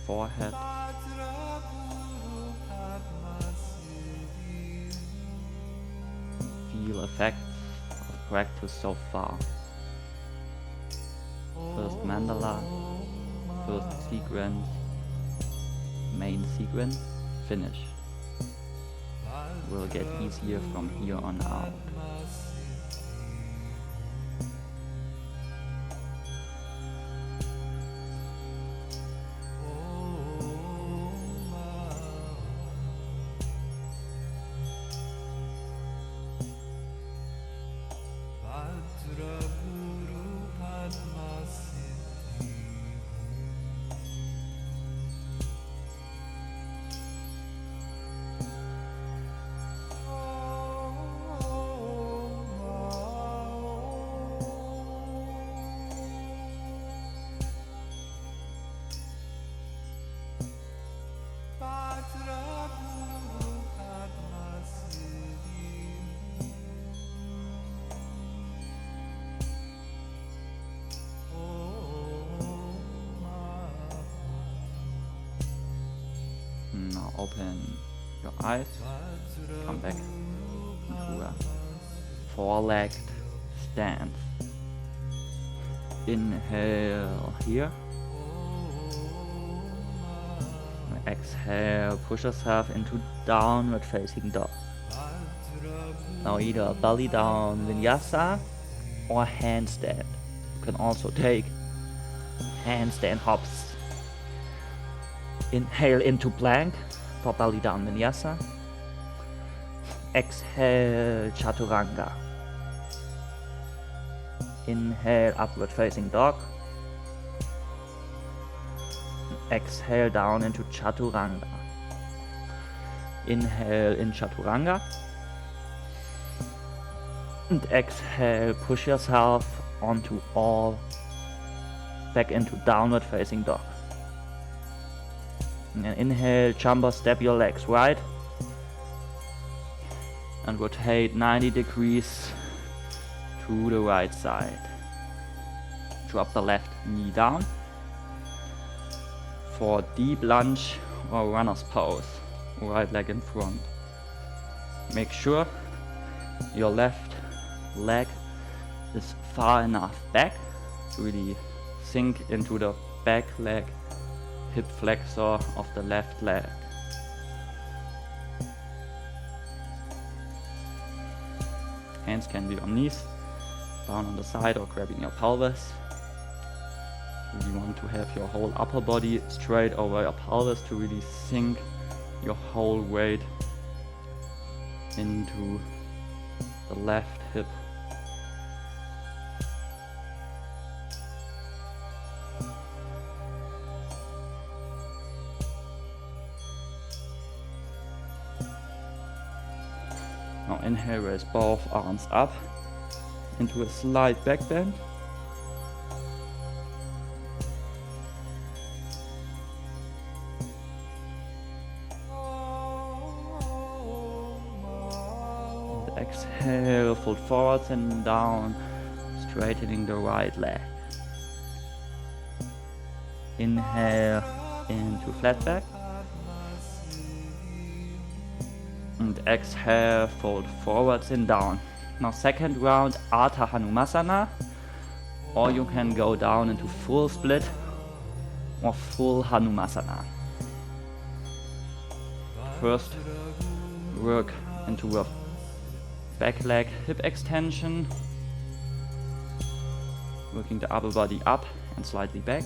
forehead. Feel effects of practice so far. First mandala, first sequence, main sequence, finished. Will get easier from here on out. Open your eyes. Come back into a four-legged stance. Inhale here. Exhale, push yourself into downward facing dog. Now either belly down vinyasa or handstand. You can also take handstand hops. Inhale into plank for belly down vinyasa. Exhale, chaturanga. Inhale, upward facing dog. Exhale down into chaturanga. Inhale in chaturanga. And exhale, push yourself onto all, back into downward facing dog. And inhale, jump or step your legs right. And rotate 90 degrees to the right side. Drop the left knee down. For deep lunge or runner's pose, right leg in front. Make sure your left leg is far enough back to really sink into the back leg, hip flexor of the left leg. Hands can be on knees, down on the side or grabbing your pelvis. You want to have your whole upper body straight over your pelvis to really sink your whole weight into the left hip. Now inhale, raise both arms up into a slight back bend. Exhale, fold forwards and down, straightening the right leg. Inhale into flat back. And exhale, fold forwards and down. Now second round, Ardha Hanumasana. Or you can go down into full split or full Hanumasana. First, work into a back leg hip extension, working the upper body up and slightly back.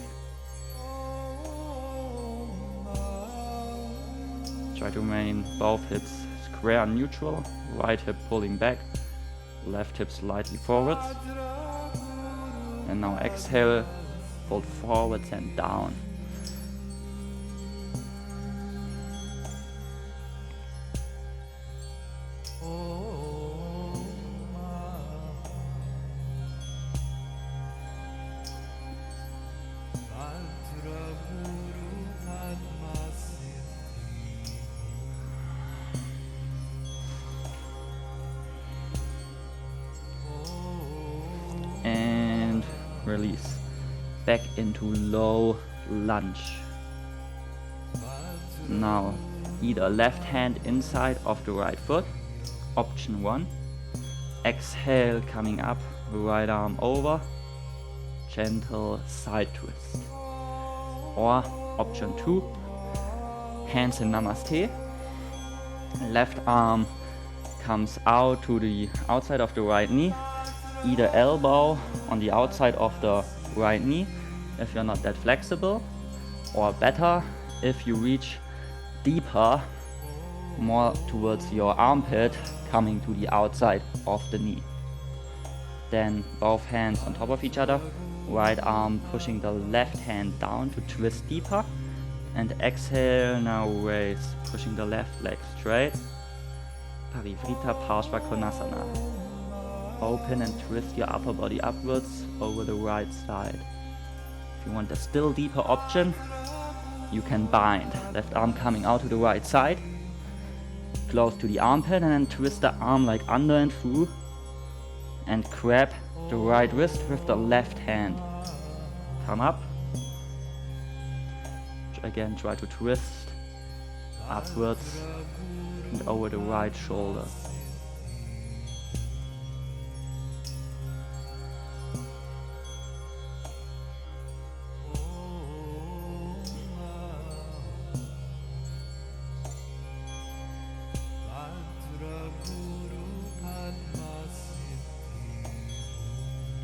Try to remain both hips square and neutral, right hip pulling back, left hip slightly forwards. And now exhale, fold forwards and down. And release. Back into low lunge. Now either left hand inside of the right foot, option 1. Exhale, coming up, right arm over, gentle side twist. Or option 2, hands in Namaste. Left arm comes out to the outside of the right knee, either elbow on the outside of the right knee if you're not that flexible, or better if you reach deeper, more towards your armpit, coming to the outside of the knee. Then both hands on top of each other, right arm pushing the left hand down to twist deeper, and exhale, now raise, pushing the left leg straight. Parivrita Parshva Konasana. Open and twist your upper body upwards over the right side. If you want a still deeper option, you can bind. Left arm coming out to the right side, close to the armpit, and then twist the arm like under and through, and grab the right wrist with the left hand. Come up. Again, try to twist upwards and over the right shoulder.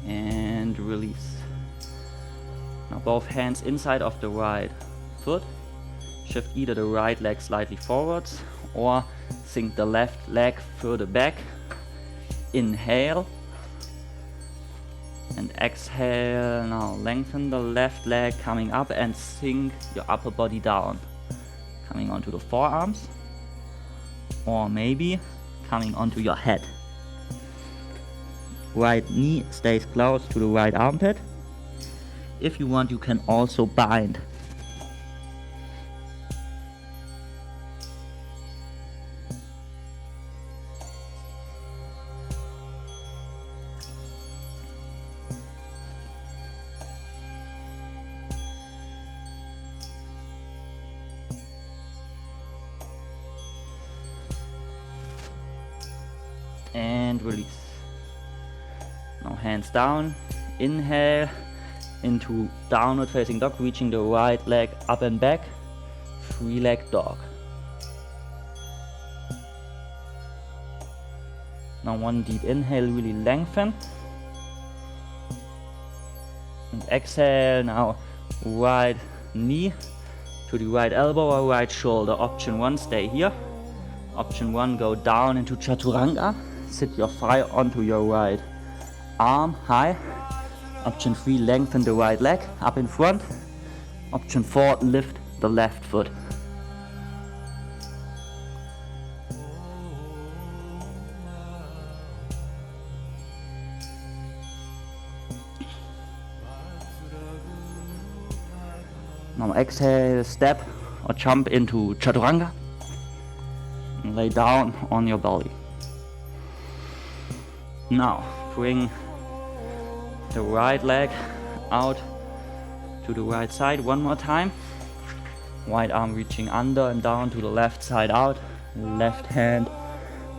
And release. Now both hands inside of the right foot. Shift either the right leg slightly forwards or sink the left leg further back. Inhale. And exhale. Now lengthen the left leg coming up and sink your upper body down. Coming onto the forearms. Or maybe coming onto your head. Right knee stays close to the right armpit. If you want, you can also bind. And release. Now hands down, inhale into downward facing dog, reaching the right leg up and back, 3-leg dog. Now one deep inhale, really lengthen. And exhale, now right knee to the right elbow or right shoulder. Option 1, stay here. Option 1, go down into Chaturanga. Sit your thigh onto your right arm high. Option 3, lengthen the right leg up in front. Option 4, lift the left foot. Now exhale, step or jump into Chaturanga. And lay down on your belly. Now bring the right leg out to the right side one more time. Right arm reaching under and down to the left side out. Left hand,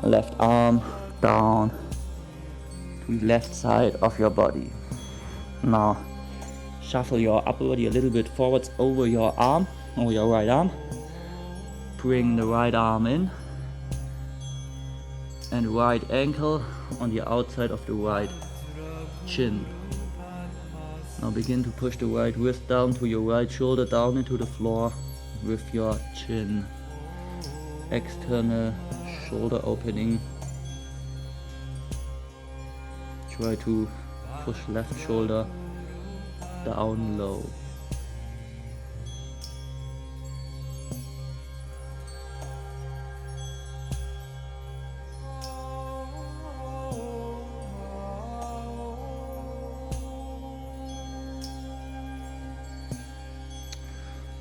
left arm down to the left side of your body. Now shuffle your upper body a little bit forwards over your arm, over your right arm. Bring the right arm in and right ankle on the outside of the right chin. Now begin to push the right wrist down to your right shoulder, down into the floor with your chin. External shoulder opening. Try to push left shoulder down low.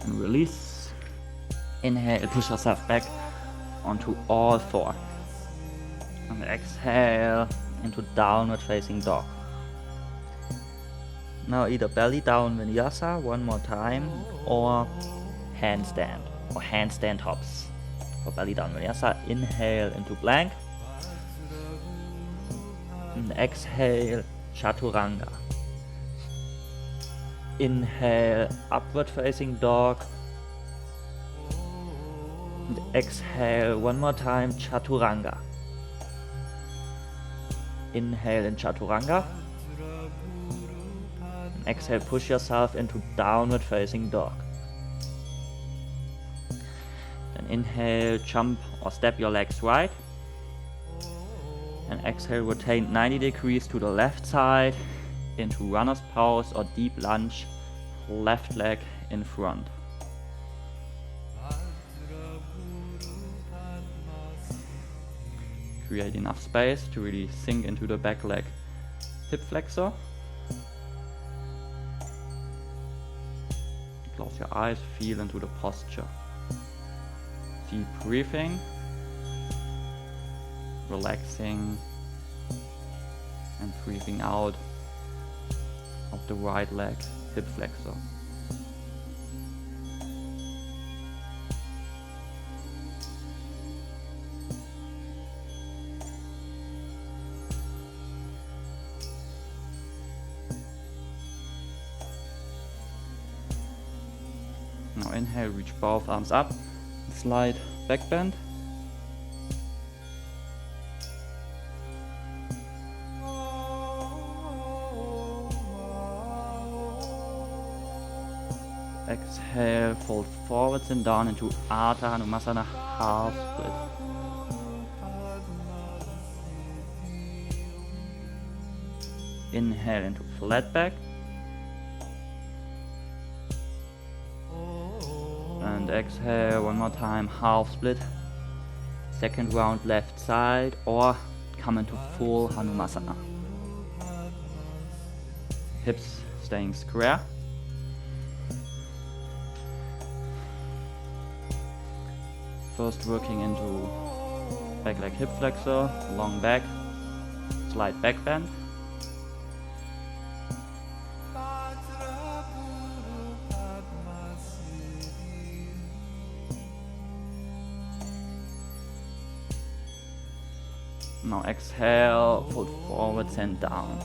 And release. Inhale, push yourself back onto all four. And exhale into downward facing dog. Now either belly down vinyasa one more time or handstand or handstand hops. For belly down vinyasa, inhale into plank. And exhale, chaturanga. Inhale, upward facing dog. And exhale one more time, chaturanga. Inhale in chaturanga. And exhale, push yourself into downward facing dog. Then inhale, jump or step your legs right. And exhale, rotate 90 degrees to the left side into runner's pose or deep lunge, left leg in front. Create enough space to really sink into the back leg hip flexor. Close your eyes, feel into the posture. Deep breathing, relaxing and breathing out of the right leg hip flexor. inhale, reach both arms up, slight back bend. Exhale, fold forwards and down into Ardha Hanumasana, half split. Inhale into flat back. And exhale one more time, half split. Second round left side, or come into full Hanumasana. Hips staying square. First working into back leg hip flexor, long back, slight back bend. Now exhale, fold forwards and down.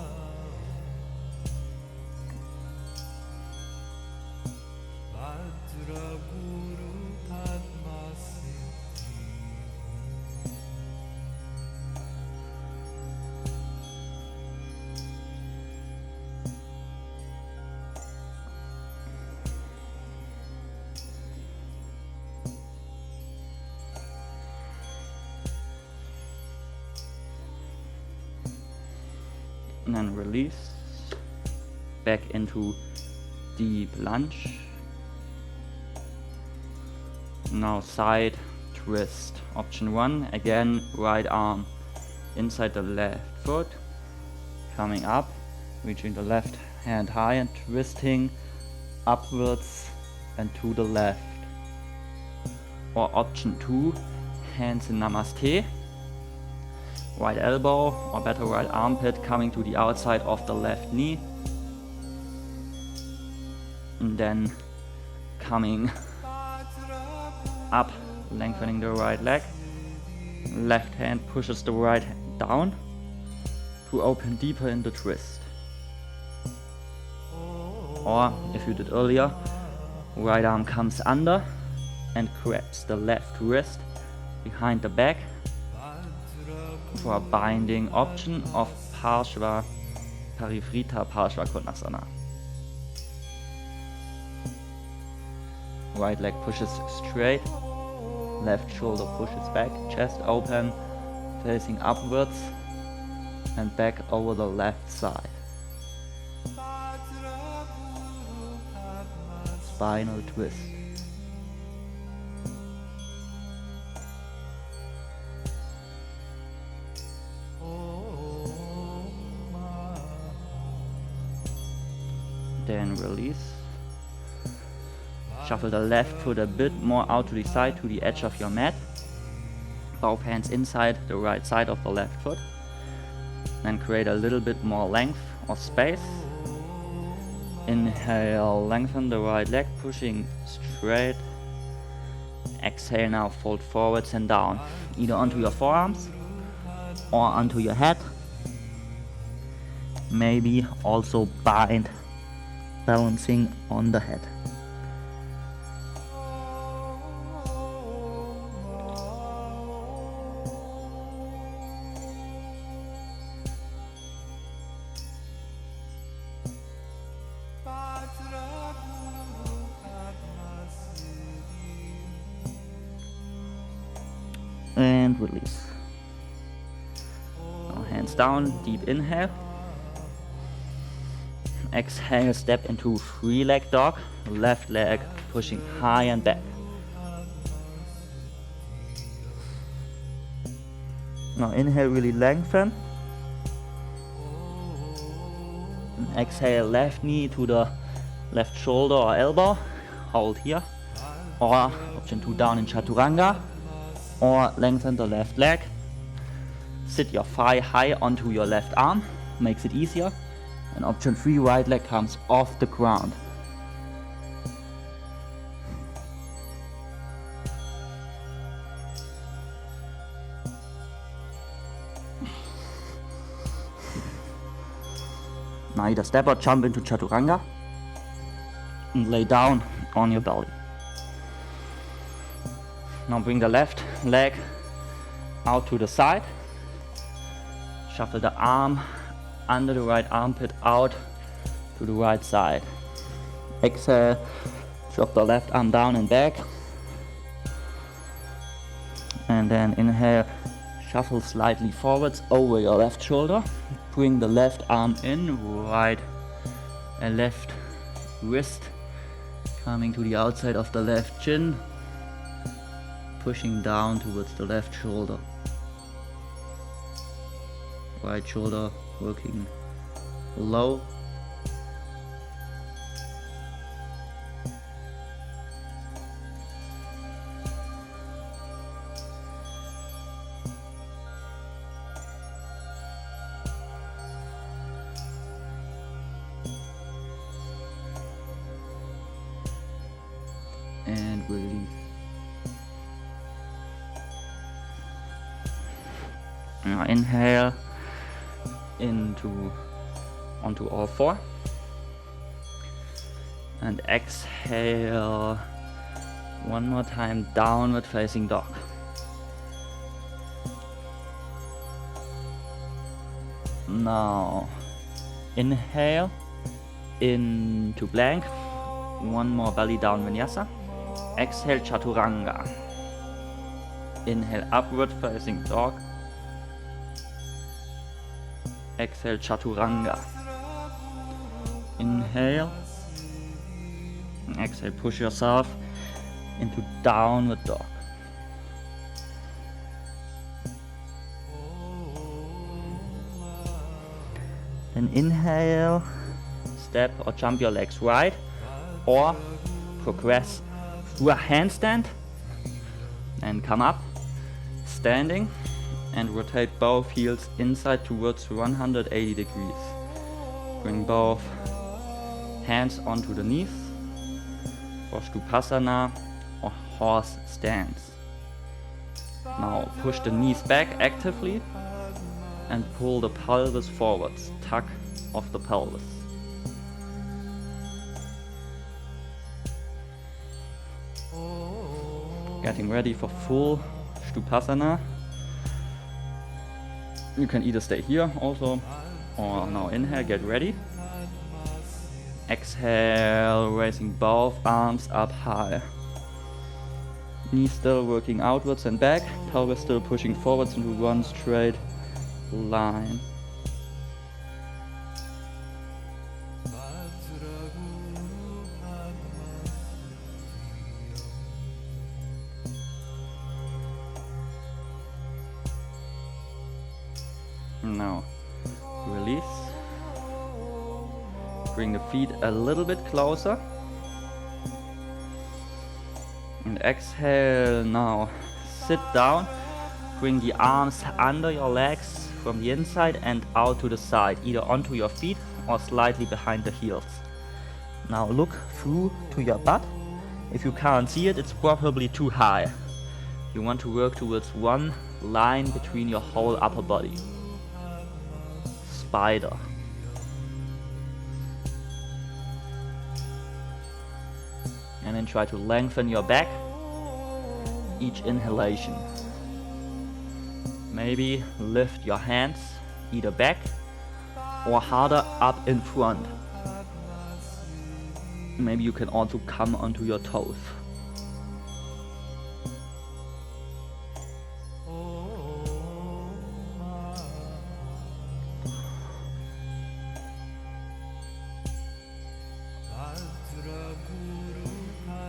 And then release, back into deep lunge. Now side twist. Option 1, again right arm inside the left foot, coming up, reaching the left hand high and twisting upwards and to the left. Or option 2, hands in Namaste. Right elbow, or better right armpit, coming to the outside of the left knee. And then coming up, lengthening the right leg. Left hand pushes the right hand down to open deeper in the twist. Or, if you did earlier, right arm comes under and grabs the left wrist behind the back for a binding option of Parshva Parivrita Parshva Konasana. Right leg pushes straight, left shoulder pushes back, chest open, facing upwards and back over the left side. Spinal twist. Then release. Shuffle the left foot a bit more out to the side, to the edge of your mat. Both hands inside the right side of the left foot. Then create a little bit more length or space. Inhale, lengthen the right leg, pushing straight. Exhale, now fold forwards and down, either onto your forearms or onto your head. Maybe also bind, balancing on the head. And release. Now hands down, deep inhale. Exhale, step into three leg dog, left leg pushing high and back. Now inhale, really lengthen. And exhale, left knee to the left shoulder or elbow, hold here. Or option 2, down in Chaturanga. Or lengthen the left leg. Sit your thigh high onto your left arm, makes it easier. And option 3, right leg comes off the ground. Now either step or jump into Chaturanga and lay down on your belly. Now bring the left leg out to the side. Shuffle the arm under the right armpit out to the right side. Exhale, drop the left arm down and back. And then inhale, shuffle slightly forwards over your left shoulder. Bring the left arm in, right and left wrist coming to the outside of the left chin, pushing down towards the left shoulder. Right shoulder working low. And release. Now inhale onto all four, and exhale one more time, downward facing dog. Now inhale into plank, one more belly down vinyasa. Exhale chaturanga. Inhale upward facing dog. Exhale chaturanga. Inhale. Exhale, push yourself into downward dog. Then inhale, step or jump your legs right, or progress through a handstand and come up, standing, and rotate both heels inside towards 180 degrees. Bring both hands onto the knees for Sthupasana or horse stance. Now push the knees back actively and pull the pelvis forwards, tug of the pelvis. Getting ready for full Sthupasana. You can either stay here also, or now inhale, get ready. Exhale, raising both arms up high. Knees still working outwards and back, pelvis still pushing forwards into one straight line. Now release. Bring the feet a little bit closer. And exhale now. Sit down. Bring the arms under your legs from the inside and out to the side, either onto your feet or slightly behind the heels. Now look through to your butt. If you can't see it, it's probably too high. You want to work towards one line between your whole upper body. Spider. And then try to lengthen your back each inhalation. Maybe lift your hands either back or harder up in front. Maybe you can also come onto your toes.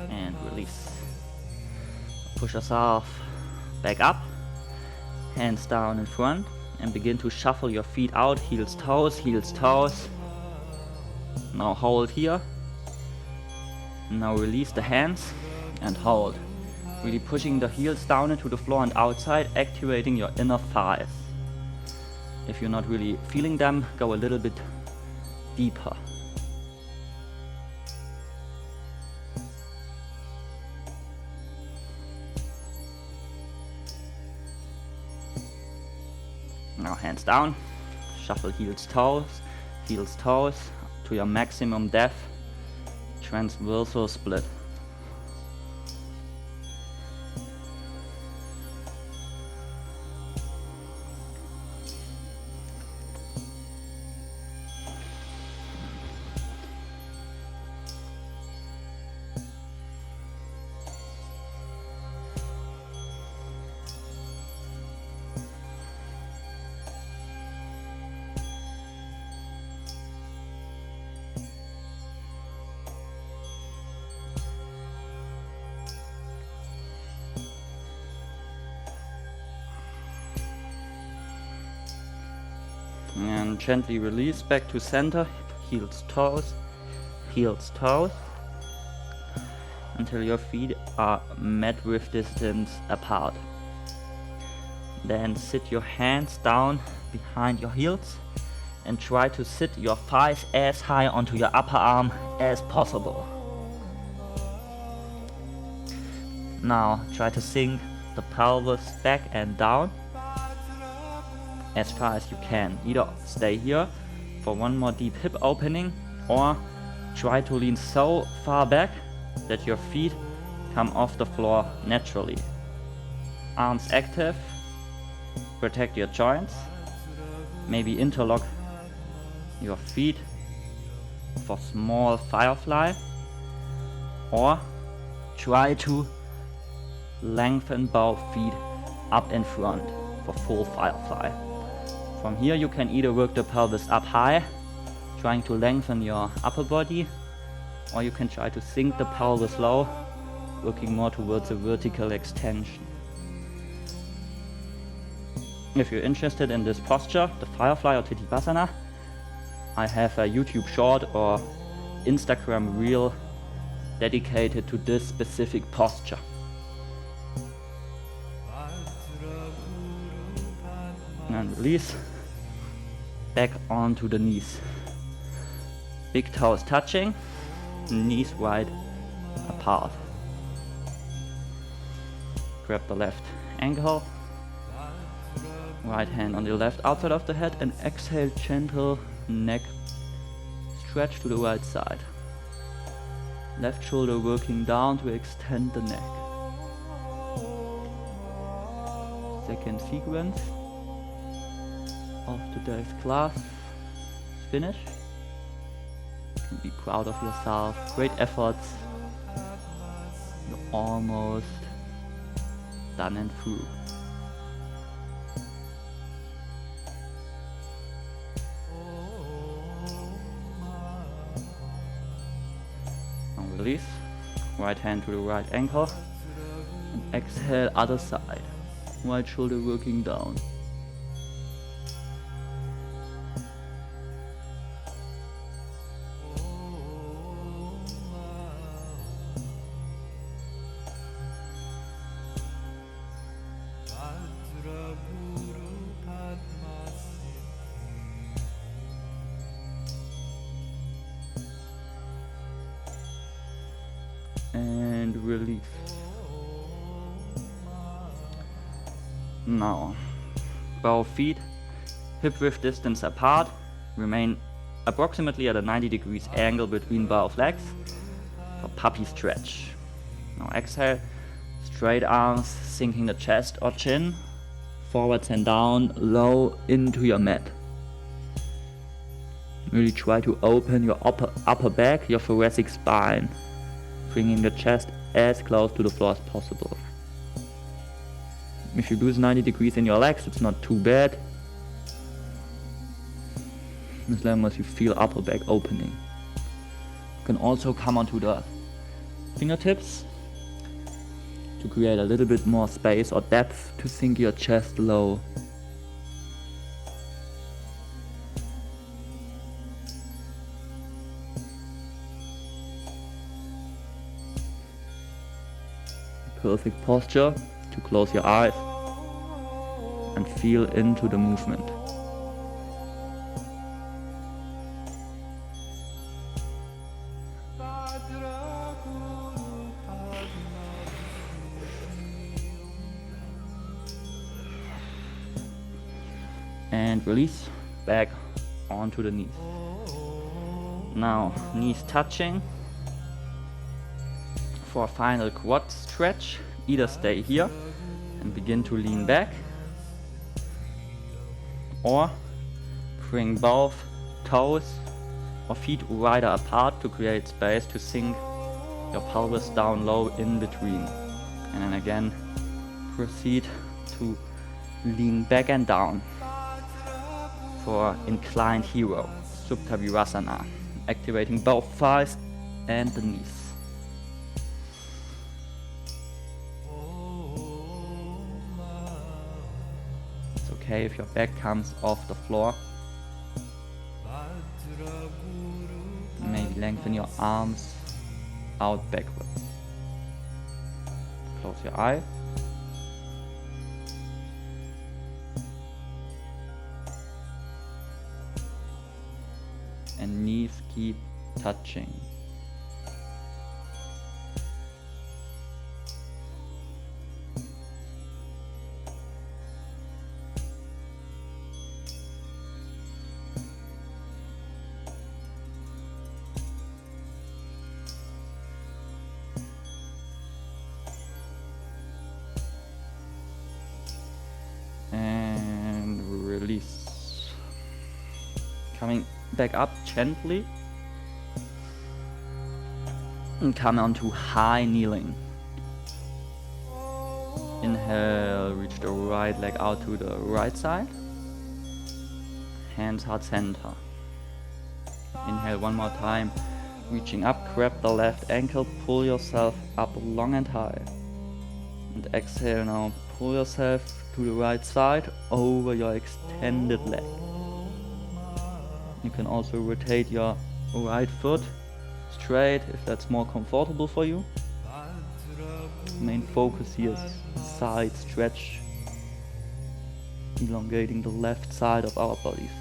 And release. Push yourself back up. Hands down in front and begin to shuffle your feet out, heels, toes, heels, toes. Now hold here. Now release the hands and hold. Really pushing the heels down into the floor and outside, activating your inner thighs. If you're not really feeling them, go a little bit deeper. Now hands down, shuffle heels, toes to your maximum depth, transversal split. And gently release back to center, heels, toes, until your feet are mat width distance apart. Then sit your hands down behind your heels and try to sit your thighs as high onto your upper arm as possible. Now try to sink the pelvis back and down as far as you can. Either stay here for one more deep hip opening or try to lean so far back that your feet come off the floor naturally. Arms active, protect your joints, maybe interlock your feet for small firefly, or try to lengthen both feet up in front for full firefly. From here you can either work the pelvis up high, trying to lengthen your upper body, or you can try to sink the pelvis low, working more towards a vertical extension. If you're interested in this posture, the firefly or Tittipasana, I have a YouTube short or Instagram reel dedicated to this specific posture. And release back onto the knees. Big toes touching, knees wide apart. Grab the left ankle, right hand on the left outside of the head, and exhale, gentle neck stretch to the right side. Left shoulder working down to extend the neck. Second sequence of today's class is finished. You can be proud of yourself. Great efforts. You're almost done and through. Now release. Right hand to the right ankle. And exhale, other side. Right shoulder working down. And release. Now, both feet hip width distance apart, remain approximately at a 90 degrees angle between both legs for puppy stretch. Now exhale, straight arms sinking the chest or chin, forwards and down, low into your mat. Really try to open your upper back, your thoracic spine, bringing the chest as close to the floor as possible. If you lose 90 degrees in your legs, it's not too bad, as long as you feel upper back opening. You can also come onto the fingertips to create a little bit more space or depth to sink your chest low. Perfect posture to close your eyes and feel into the movement. And release back onto the knees. Now knees touching. For a final quad stretch, either stay here and begin to lean back, or bring both toes or feet wider apart to create space to sink your pelvis down low in between. And then again, proceed to lean back and down for inclined hero, Supta Virasana, activating both thighs and the knees. Okay, if your back comes off the floor, Maybe lengthen your arms out backwards. Close your eye. And knees keep touching. And release. Coming back up gently. And come onto high kneeling. Inhale, reach the right leg out to the right side. Hands heart center. Inhale one more time. Reaching up, grab the left ankle, pull yourself up long and high. And exhale now, pull yourself to the right side over your extended leg. You can also rotate your right foot straight if that's more comfortable for you. Main focus here is side stretch, elongating the left side of our bodies.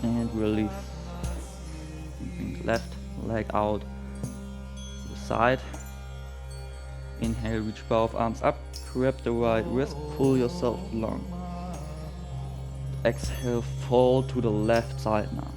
And release. Bring left leg out to the side. Inhale, reach both arms up, grab the right wrist, pull yourself long. Exhale, fall to the left side now.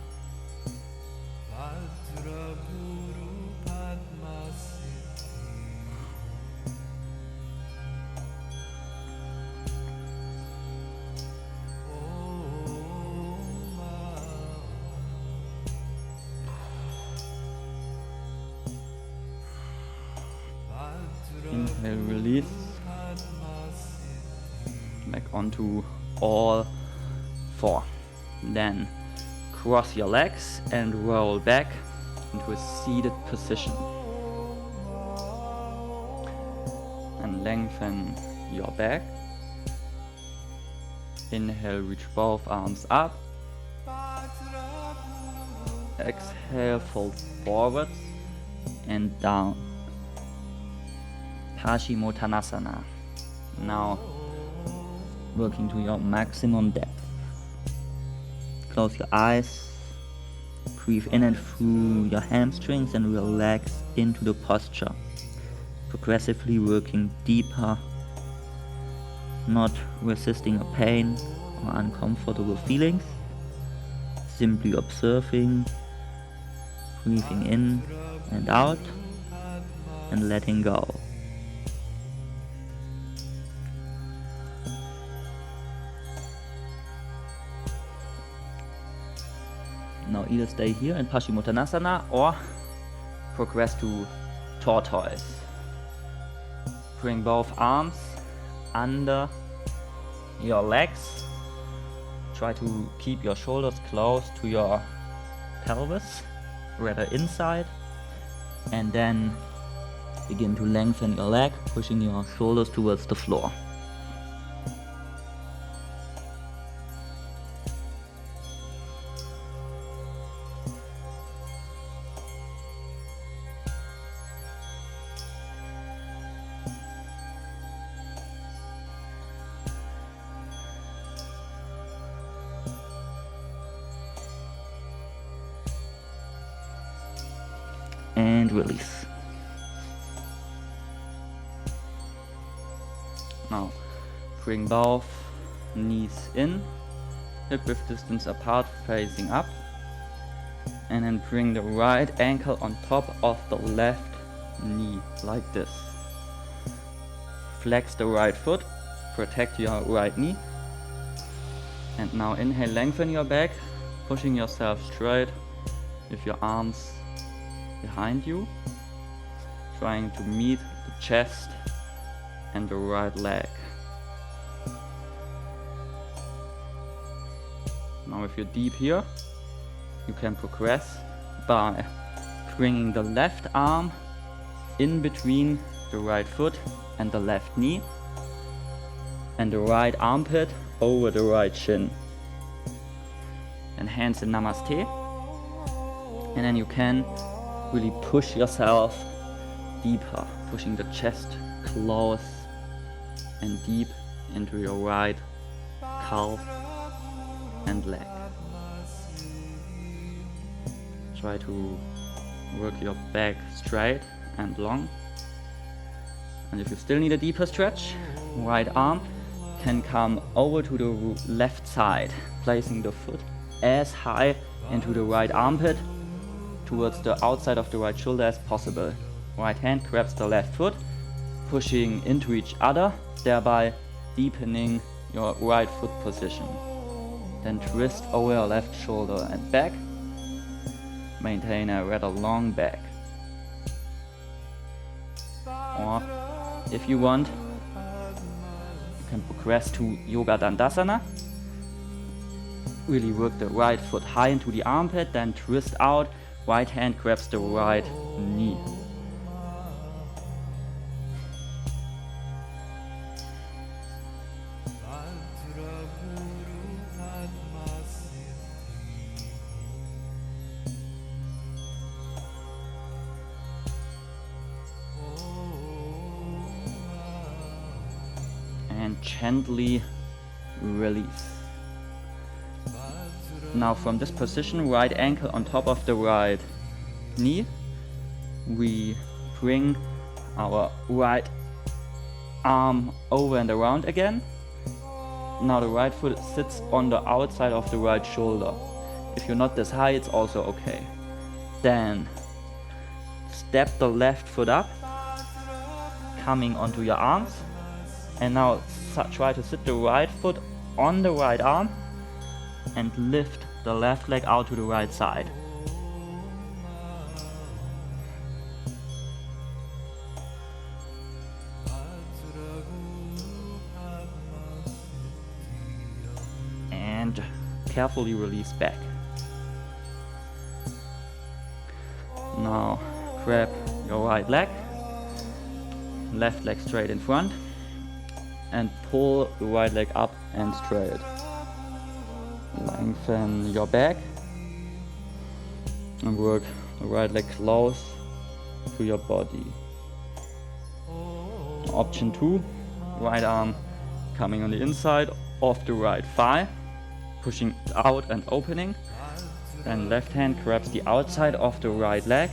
Inhale, release. Back onto all four. Then cross your legs and roll back into a seated position. And lengthen your back. Inhale, reach both arms up. Exhale, fold forwards and down. Paschimottanasana. Now working to your maximum depth. Close your eyes. Breathe in and through your hamstrings and relax into the posture. Progressively working deeper, not resisting a pain or uncomfortable feelings. Simply observing, breathing in and out, and letting go. Now either stay here in Paschimottanasana or progress to tortoise. Bring both arms under your legs. Try to keep your shoulders close to your pelvis, rather inside. And then begin to lengthen your leg, pushing your shoulders towards the floor. And release. Now bring both knees in, hip width distance apart, facing up, and then bring the right ankle on top of the left knee like this. Flex the right foot, protect your right knee, and now inhale, lengthen your back, pushing yourself straight with your arms behind you, trying to meet the chest and the right leg. Now if you're deep here, you can progress by bringing the left arm in between the right foot and the left knee, and the right armpit over the right shin. And hands in Namaste. And then you can really push yourself deeper, pushing the chest close and deep into your right calf and leg. Try to work your back straight and long. And if you still need a deeper stretch, right arm can come over to the left side, placing the foot as high into the right armpit towards the outside of the right shoulder as possible. Right hand grabs the left foot, pushing into each other, thereby deepening your right foot position. Then twist over your left shoulder and back. Maintain a rather long back. Or if you want, you can progress to Yoga Dandasana. Really work the right foot high into the armpit, then twist out, right hand grabs the right knee. And gently release. Now from this position, right ankle on top of the right knee, we bring our right arm over and around again. Now the right foot sits on the outside of the right shoulder. If you're not this high, it's also okay. Then step the left foot up, coming onto your arms. And now try to sit the right foot on the right arm and lift the left leg out to the right side. And carefully release back. Now grab your right leg, left leg straight in front, and pull the right leg up and straight. Lengthen your back and work the right leg close to your body. Option 2, right arm coming on the inside of the right thigh, pushing out and opening. Then left hand grabs the outside of the right leg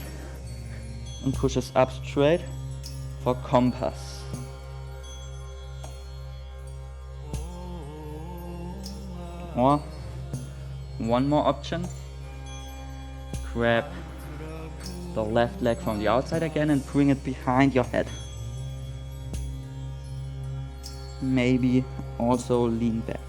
and pushes up straight for compass. Or one more option, grab the left leg from the outside again and bring it behind your head. Maybe also lean back.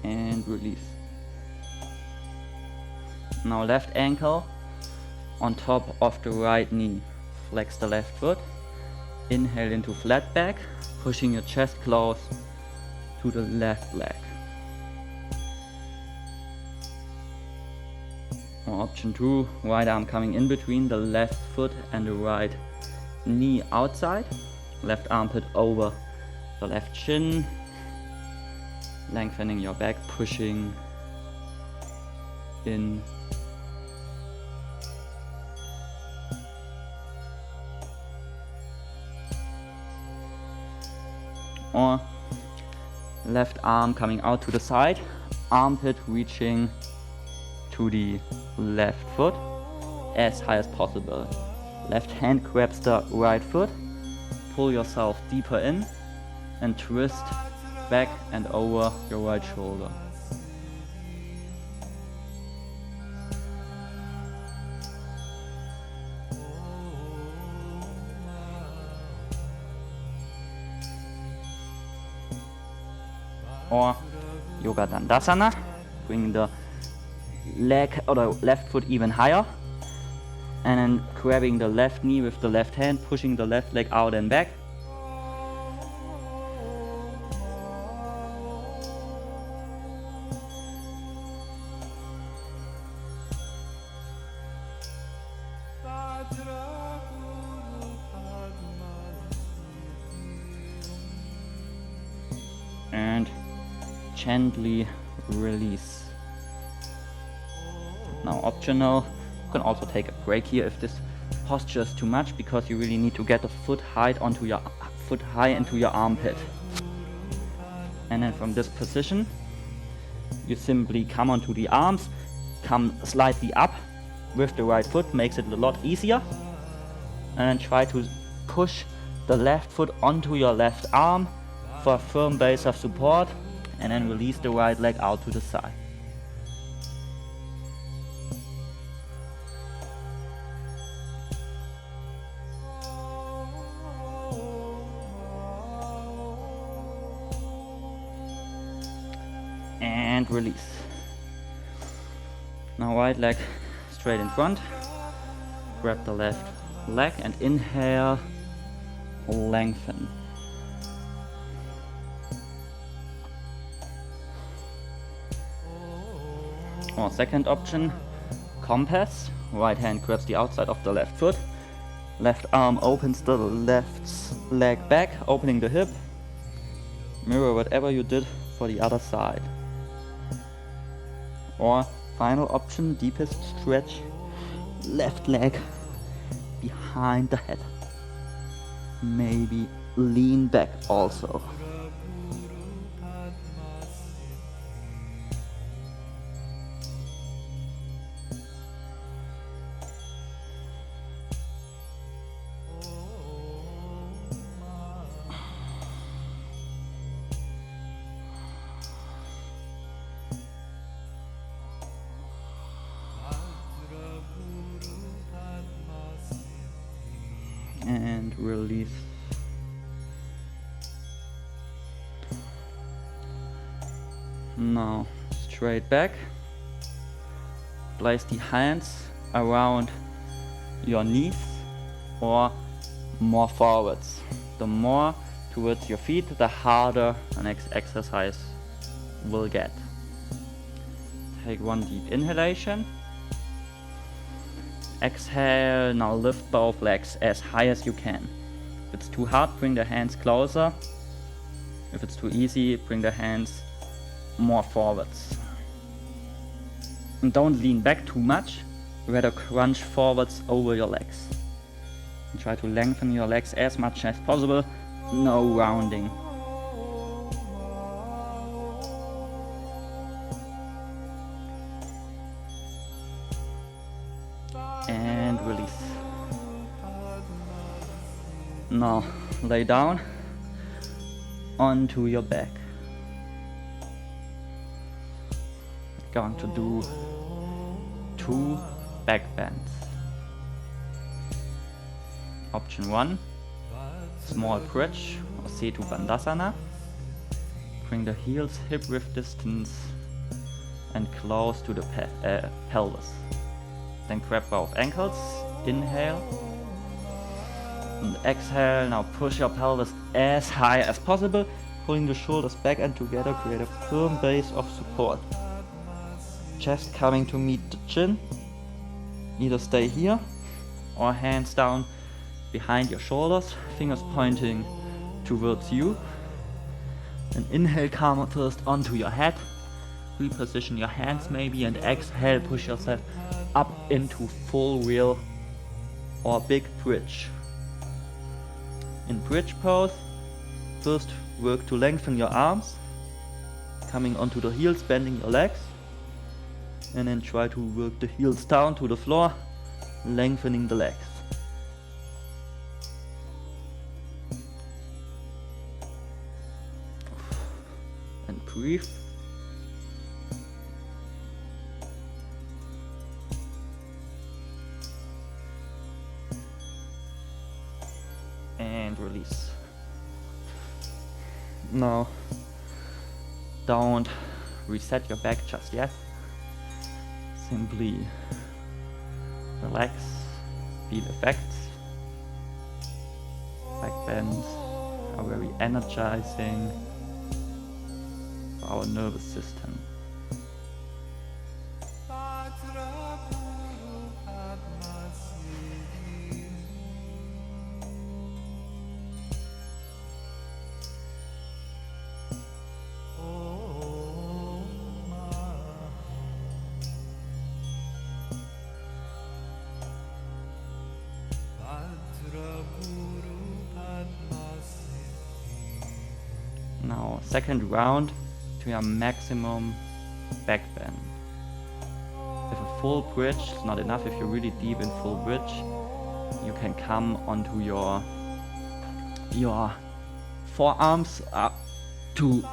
And release. Now left ankle on top of the right knee. Flex the left foot. Inhale into flat back, pushing your chest close to the left leg. Or option 2, right arm coming in between the left foot and the right knee outside. Left armpit over the left shin. Lengthening your back, pushing in. Or left arm coming out to the side, armpit reaching to the left foot as high as possible. Left hand grabs the right foot, pull yourself deeper in and twist back and over your right shoulder. or Yoga Dandasana. Bring the leg or the left foot even higher, and then grabbing the left knee with the left hand, pushing the left leg out and back. And gently release. Now optional, you can also take a break here if this posture is too much, because you really need to get the foot high into your armpit. And then from this position, you simply come onto the arms, come slightly up with the right foot, makes it a lot easier. And then try to push the left foot onto your left arm for a firm base of support, and then release the right leg out to the side. And release. Now right leg straight in front. Grab the left leg and inhale, lengthen. Or second option, compass. Right hand grabs the outside of the left foot. Left arm opens the left leg back, opening the hip. Mirror whatever you did for the other side. Or final option, deepest stretch. Left leg behind the head. Maybe lean back also. And release. Now straight back. Place the hands around your knees or more forwards. The more towards your feet, the harder the next exercise will get. Take one deep inhalation. Exhale, now lift both legs as high as you can. If it's too hard, bring the hands closer. If it's too easy, bring the hands more forwards. And don't lean back too much, rather crunch forwards over your legs. And try to lengthen your legs as much as possible, no rounding. And release. Now lay down onto your back. Going to do 2 back bends. Option 1, small bridge or Setu Bandhasana. Bring the heels hip width distance and close to the pelvis. Then grab both ankles, inhale, and exhale. Now push your pelvis as high as possible, pulling the shoulders back and together, create a firm base of support. Chest coming to meet the chin. Either stay here or hands down behind your shoulders, fingers pointing towards you. And inhale, come first onto your head. Reposition your hands maybe, and exhale, push yourself up into full wheel or big bridge. In bridge pose, first work to lengthen your arms, coming onto the heels, bending your legs, and then try to work the heels down to the floor, lengthening the legs. And breathe. And release. Now don't reset your back just yet. Simply relax, feel effects. Back bends are very energizing for our nervous system. Now, second round to your maximum back bend. If a full bridge is not enough, if you're really deep in full bridge, you can come onto your forearms to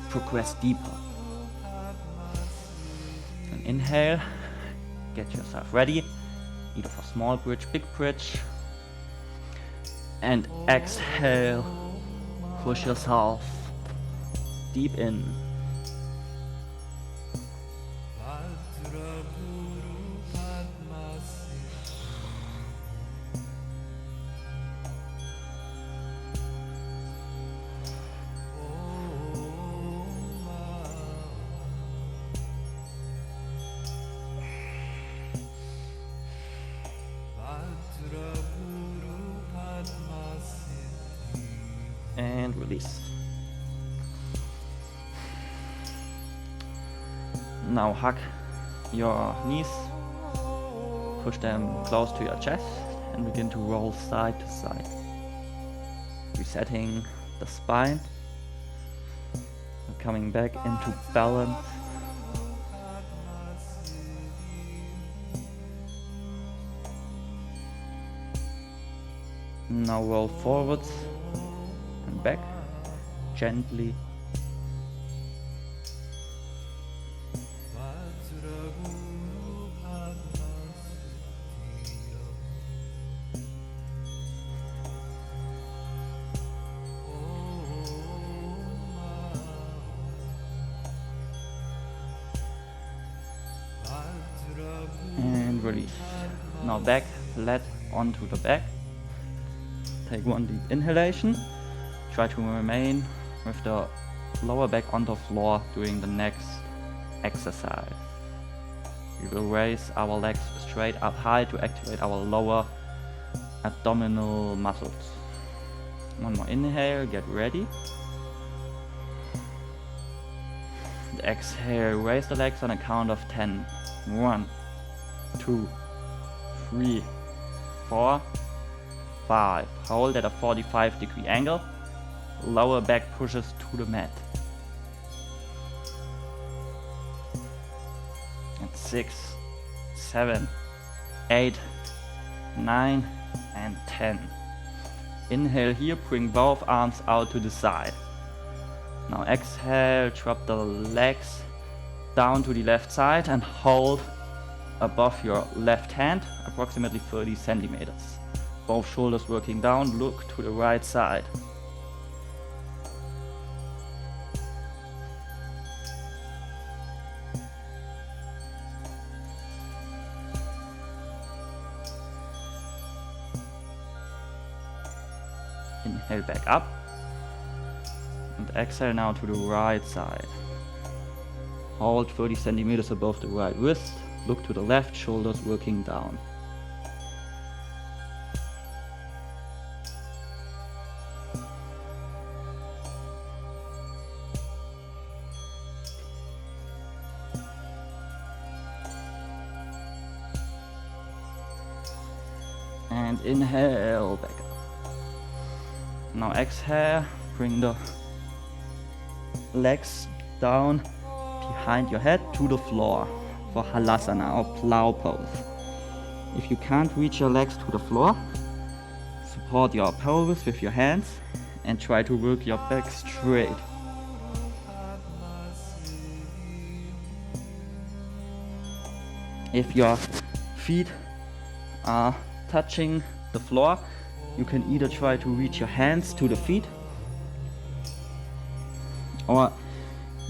progress deeper. And inhale, get yourself ready, either for small bridge, big bridge. And exhale, push yourself deep in. And release. Now hug your knees, push them close to your chest and begin to roll side to side. Resetting the spine, and coming back into balance. Now roll forwards and back, gently. And release. Now back, flat onto the back. Take one deep inhalation. Try to remain with the lower back on the floor during the next exercise. We will raise our legs straight up high to activate our lower abdominal muscles. One more inhale, get ready. And exhale, raise the legs on a count of 10. 1, 2, 3, 4, 5. Hold at a 45-degree angle. Lower back pushes to the mat. And 6, 7, 8, 9, and 10. Inhale here, bring both arms out to the side. Now exhale, drop the legs down to the left side and hold above your left hand, approximately 30 centimeters. Both shoulders working down, look to the right side. Inhale back up. And exhale now to the right side. Hold 30 centimeters above the right wrist. Look to the left, shoulders working down. And inhale back up. Now exhale, bring the legs down behind your head to the floor for Halasana or plow pose. If you can't reach your legs to the floor, support your pelvis with your hands and try to work your back straight. If your feet are touching the floor, you can either try to reach your hands to the feet, or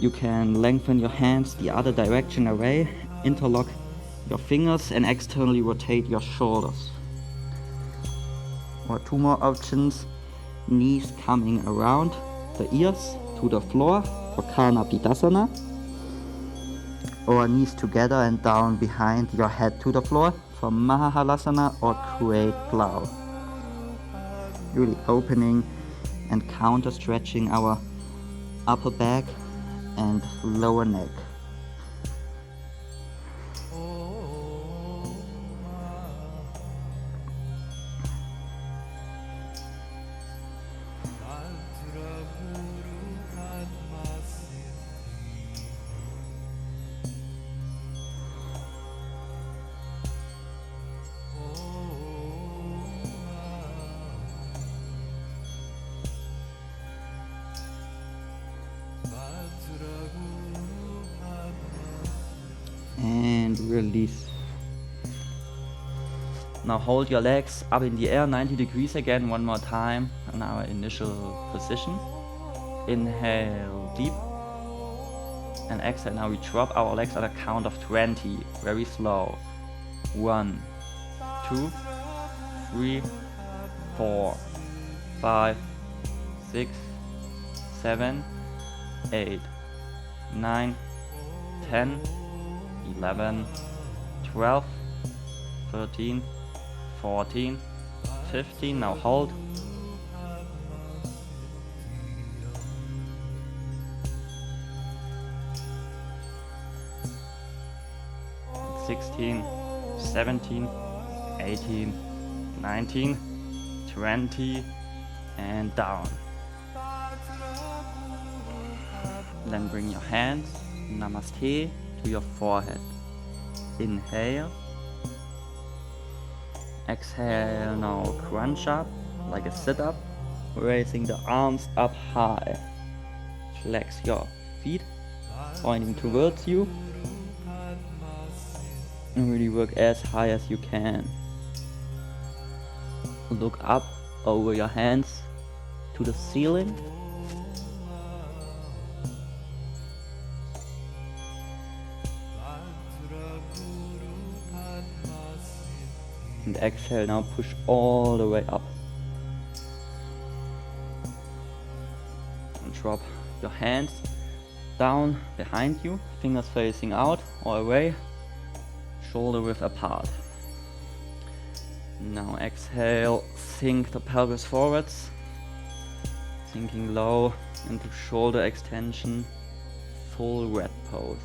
You can lengthen your hands the other direction away, interlock your fingers and externally rotate your shoulders. Or two more options, knees coming around the ears to the floor for Karnapitasana, or knees together and down behind your head to the floor for Mahahalasana or Great Plow. Really opening and counter stretching our upper back and lower neck. And release. Now hold your legs up in the air 90 degrees again one more time in our initial position. Inhale deep and exhale. Now we drop our legs at a count of 20, very slow. 1, 2, 3, 4, 5, 6, 7, 8, 9, 10, 11, 12, 13, 14, 15, now hold. 16, 17, 18, 19, 20, and down. Then bring your hands, Namaste, to your forehead. Inhale. Exhale, now crunch up like a sit-up, raising the arms up high. Flex your feet, pointing towards you. And really work as high as you can. Look up over your hands to the ceiling. And exhale, now push all the way up. And drop your hands down behind you, fingers facing out or away, shoulder width apart. Now exhale, sink the pelvis forwards, sinking low into shoulder extension, full red pose.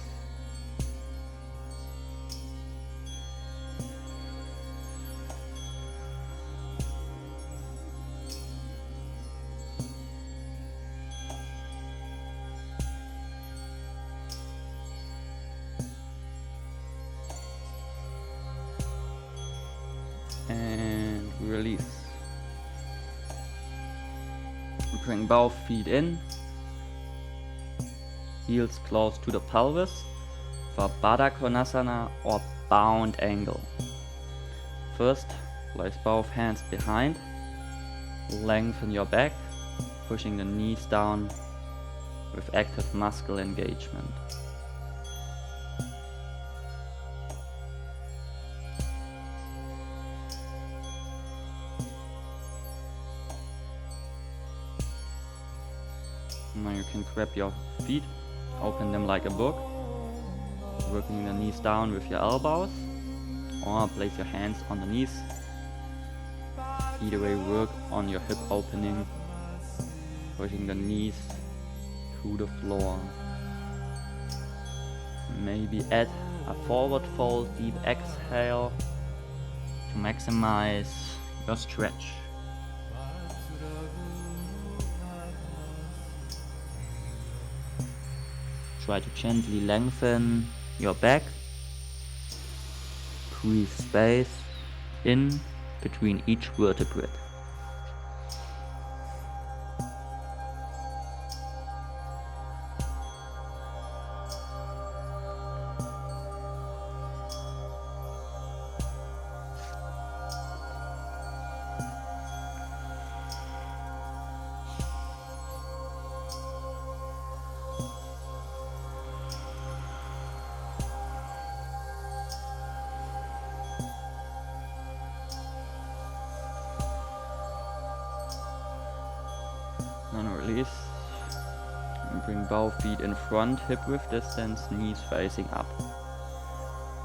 And release. Bring both feet in, heels close to the pelvis for Baddha Konasana or bound angle. First, place both hands behind, lengthen your back, pushing the knees down with active muscle engagement. Now you can grab your feet, open them like a book, working the knees down with your elbows, or place your hands on the knees. Either way, work on your hip opening, pushing the knees to the floor. Maybe add a forward fold, deep exhale to maximize your stretch. Try to gently lengthen your back. Breathe space in between each vertebrae. release. And bring both feet in front, hip width distance, knees facing up.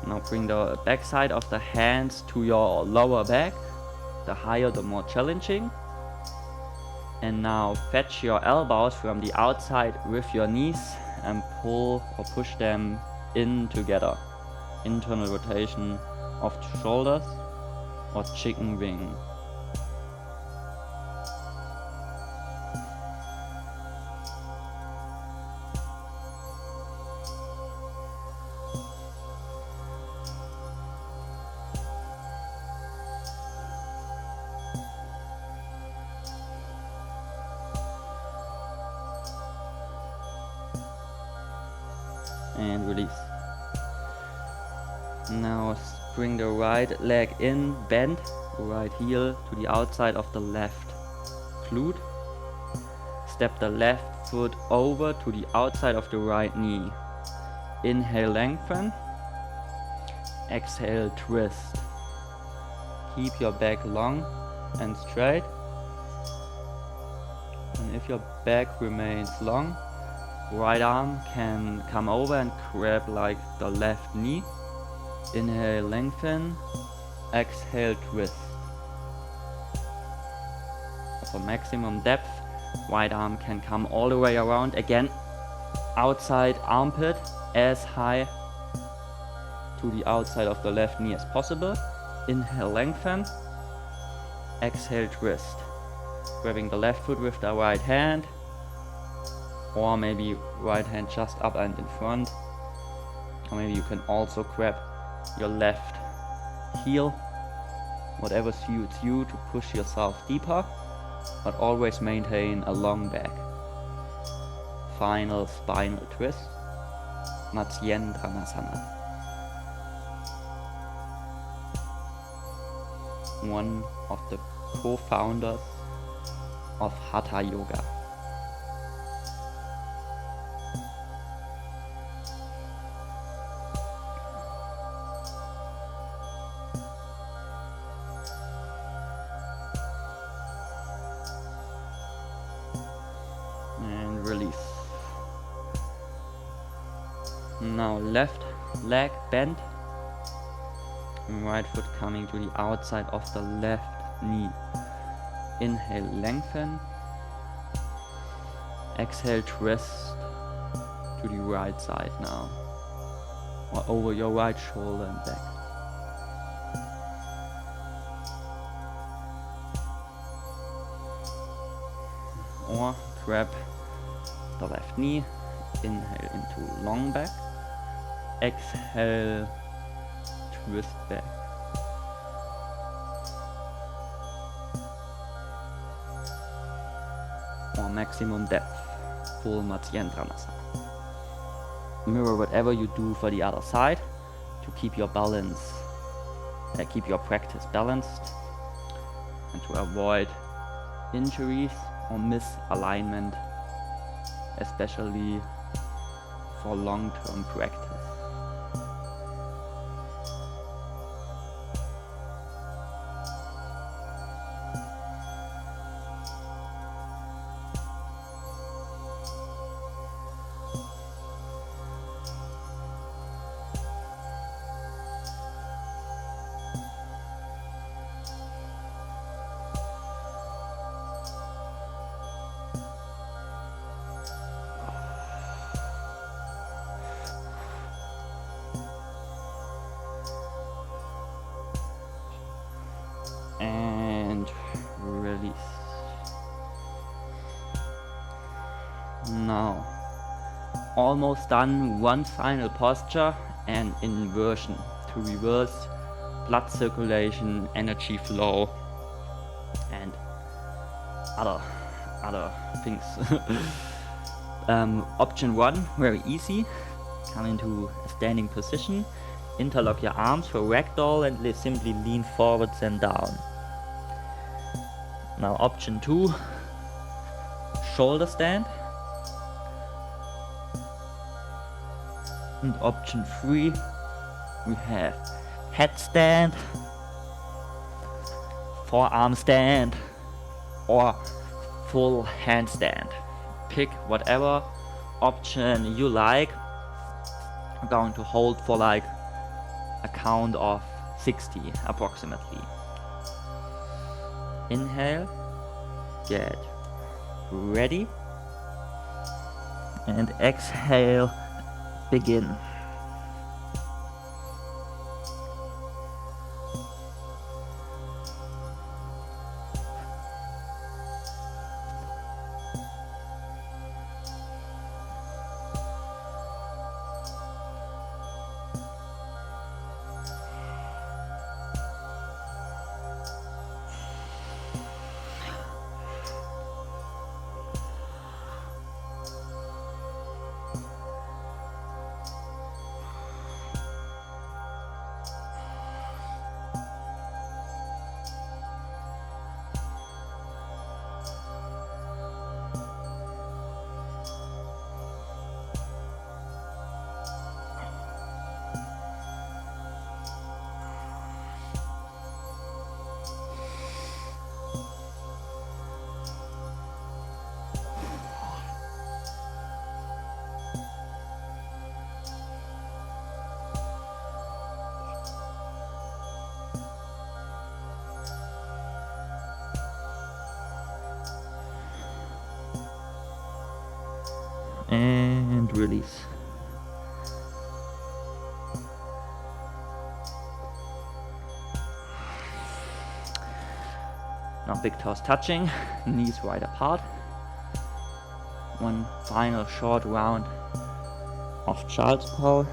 Now bring the back side of the hands to your lower back. The higher, the more challenging. And now fetch your elbows from the outside with your knees and pull or push them in together. Internal rotation of the shoulders or chicken wing. And release. Now bring the right leg in, bend the right heel to the outside of the left glute. Step the left foot over to the outside of the right knee. Inhale, lengthen. Exhale, twist. Keep your back long and straight. And if your back remains long, right arm can come over and grab like the left knee. Inhale, lengthen. Exhale, twist. For maximum depth, right arm can come all the way around. Again, outside armpit as high to the outside of the left knee as possible. Inhale, lengthen. Exhale, twist. Grabbing the left foot with the right hand. Or maybe right hand just up and in front. Or maybe you can also grab your left heel. Whatever suits you to push yourself deeper, but always maintain a long back. Final spinal twist. Matsyendranasana. One of the co-founders of Hatha Yoga. And release. Now left leg bent. Right foot coming to the outside of the left knee. Inhale, lengthen. Exhale, twist to the right side now. Or over your right shoulder and back. Or grab the left knee. Inhale into long back. Exhale, twist back. Or maximum depth, full Matsyendranasana. Mirror whatever you do for the other side to keep your balance, keep your practice balanced, and to avoid injuries or misalignment, especially for long-term practice. And release. Now, almost done. One final posture and inversion to reverse blood circulation, energy flow, and other things. Option 1, very easy. Come into a standing position. Interlock your arms for ragdoll and simply lean forwards and down. Now option 2, shoulder stand. And option 3, we have headstand, forearm stand, or full handstand. pick whatever option you like. I'm going to hold for like a count of 60 approximately. Inhale, get ready, and exhale, begin. And release. Now big toes touching, knees wide apart. One final short round of child's pose.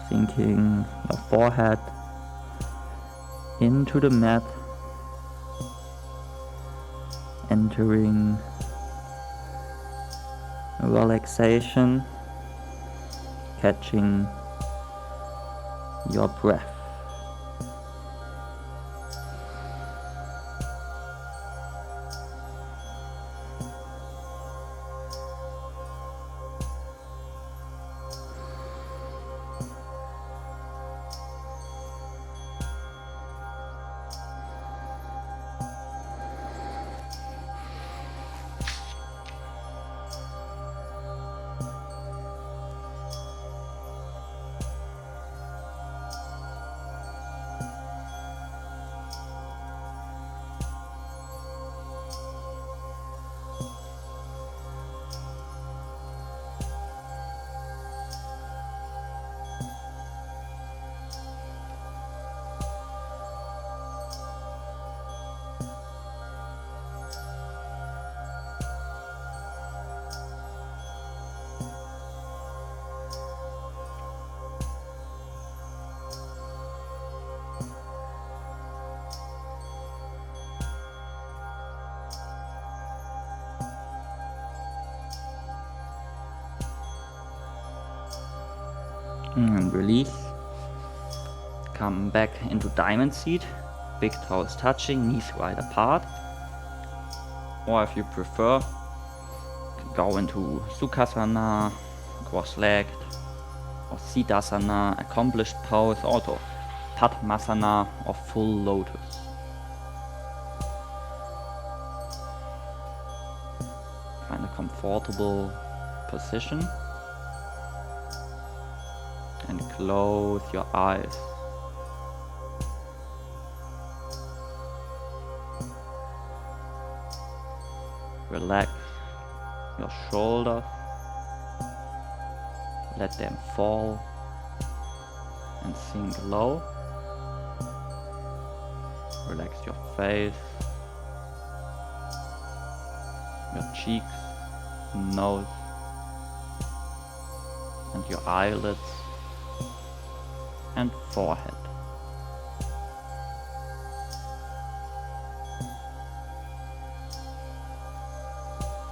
Sinking your forehead into the mat. Entering relaxation, catching your breath. And release. Come back into diamond seat, big toes touching, knees wide apart. Or if you prefer, you can go into Sukhasana, cross-legged, or Siddhasana, accomplished pose, also Padmasana or full lotus. Find a comfortable position. And close your eyes. Relax your shoulders. Let them fall and sink low. Relax your face, your cheeks, nose, and your eyelids and forehead.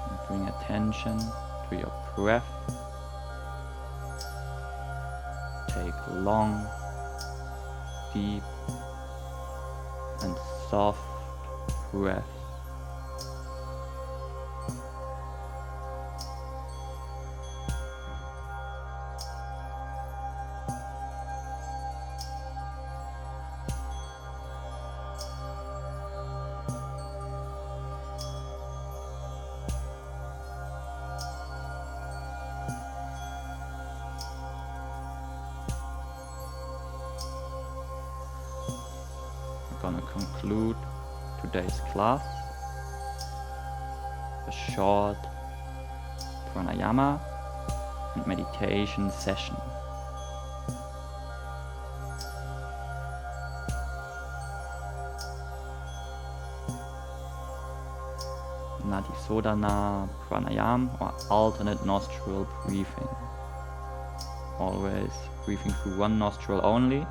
And bring attention to your breath. Take long, deep, and soft breath. gonna conclude today's class, a short pranayama and meditation session. Nadi Shodhana, Pranayama, or alternate nostril breathing. Always breathing through one nostril only,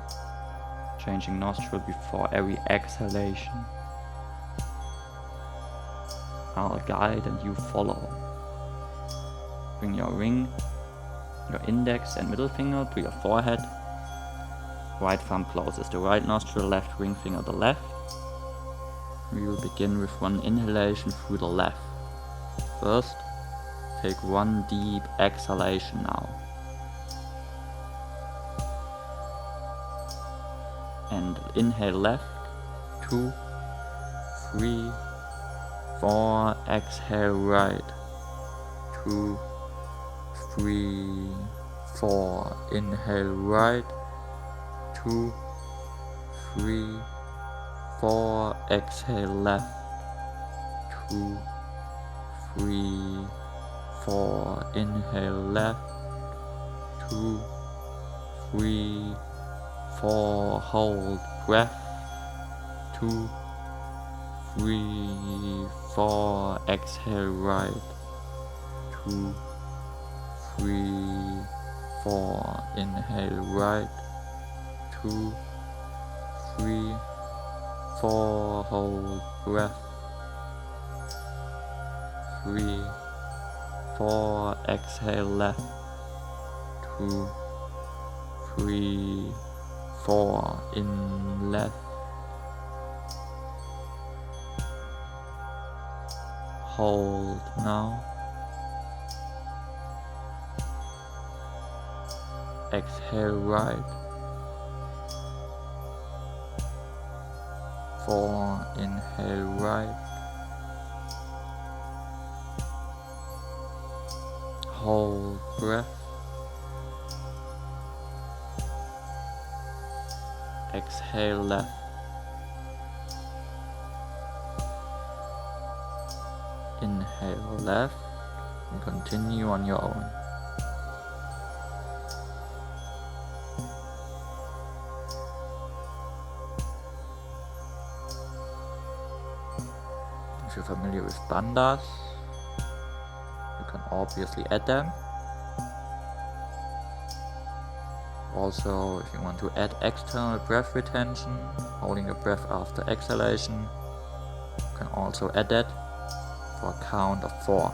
changing nostril before every exhalation. I'll guide and you follow. Bring your ring, your index and middle finger to your forehead. Right thumb closes the right nostril, left ring finger the left. We will begin with one inhalation through the left. First, take one deep exhalation now. And inhale left, 2, 3, 4, exhale right, 2, 3, 4, inhale right, 2, 3, 4, exhale left, 2, 3, 4, inhale left, 2, 3, 4, hold breath, 2, 3, 4, exhale right, 2, 3, 4, inhale right, 2, 3, 4, hold breath, 3, 4, exhale left, 2, 3, 4, in left, hold now, exhale right, 4, inhale right, hold breath, exhale left, inhale left, and continue on your own. If you're familiar with bandhas, you can obviously add them. Also, if you want to add external breath retention, holding your breath after exhalation, you can also add that for a count of 4.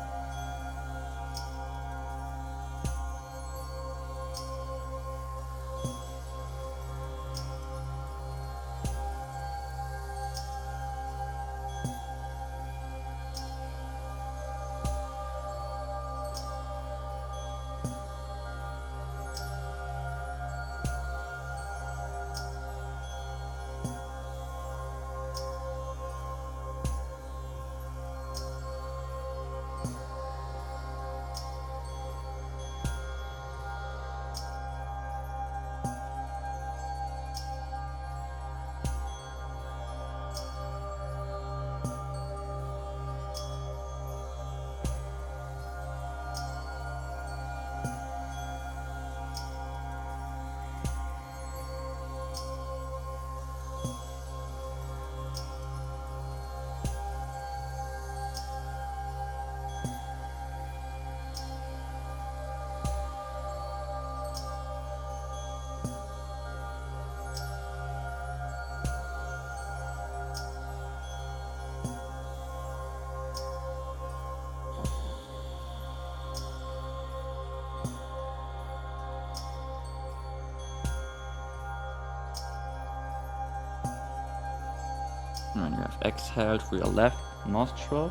And when you have exhaled through your left nostril,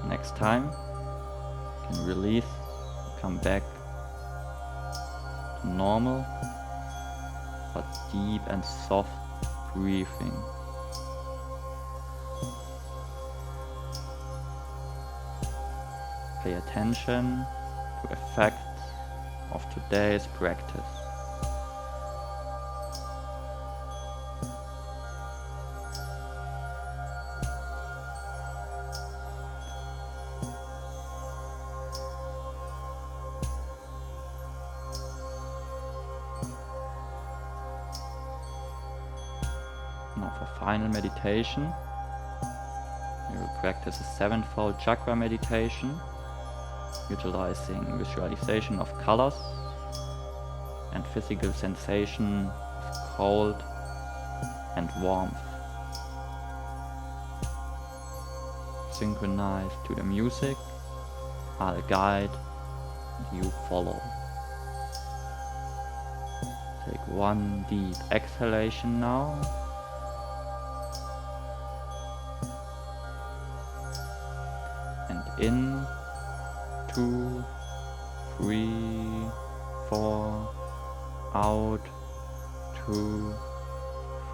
next time you can release, come back to normal but deep and soft breathing. Pay attention to effects of today's practice. Now for final meditation, we will practice a sevenfold chakra meditation, utilizing visualization of colors and physical sensation of cold and warmth. Synchronized to the music, I'll guide and you follow. Take one deep exhalation now. And in, 2, 3, 4, out, 2,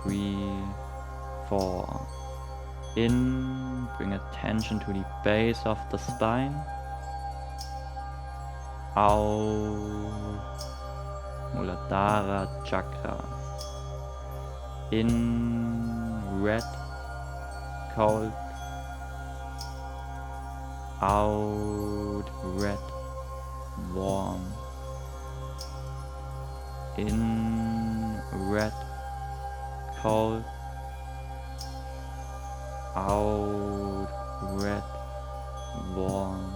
3, 4. In, bring attention to the base of the spine. Out, Muladhara chakra. In, red, cold. Out, red, warm. In, red, cold. Out, red, warm.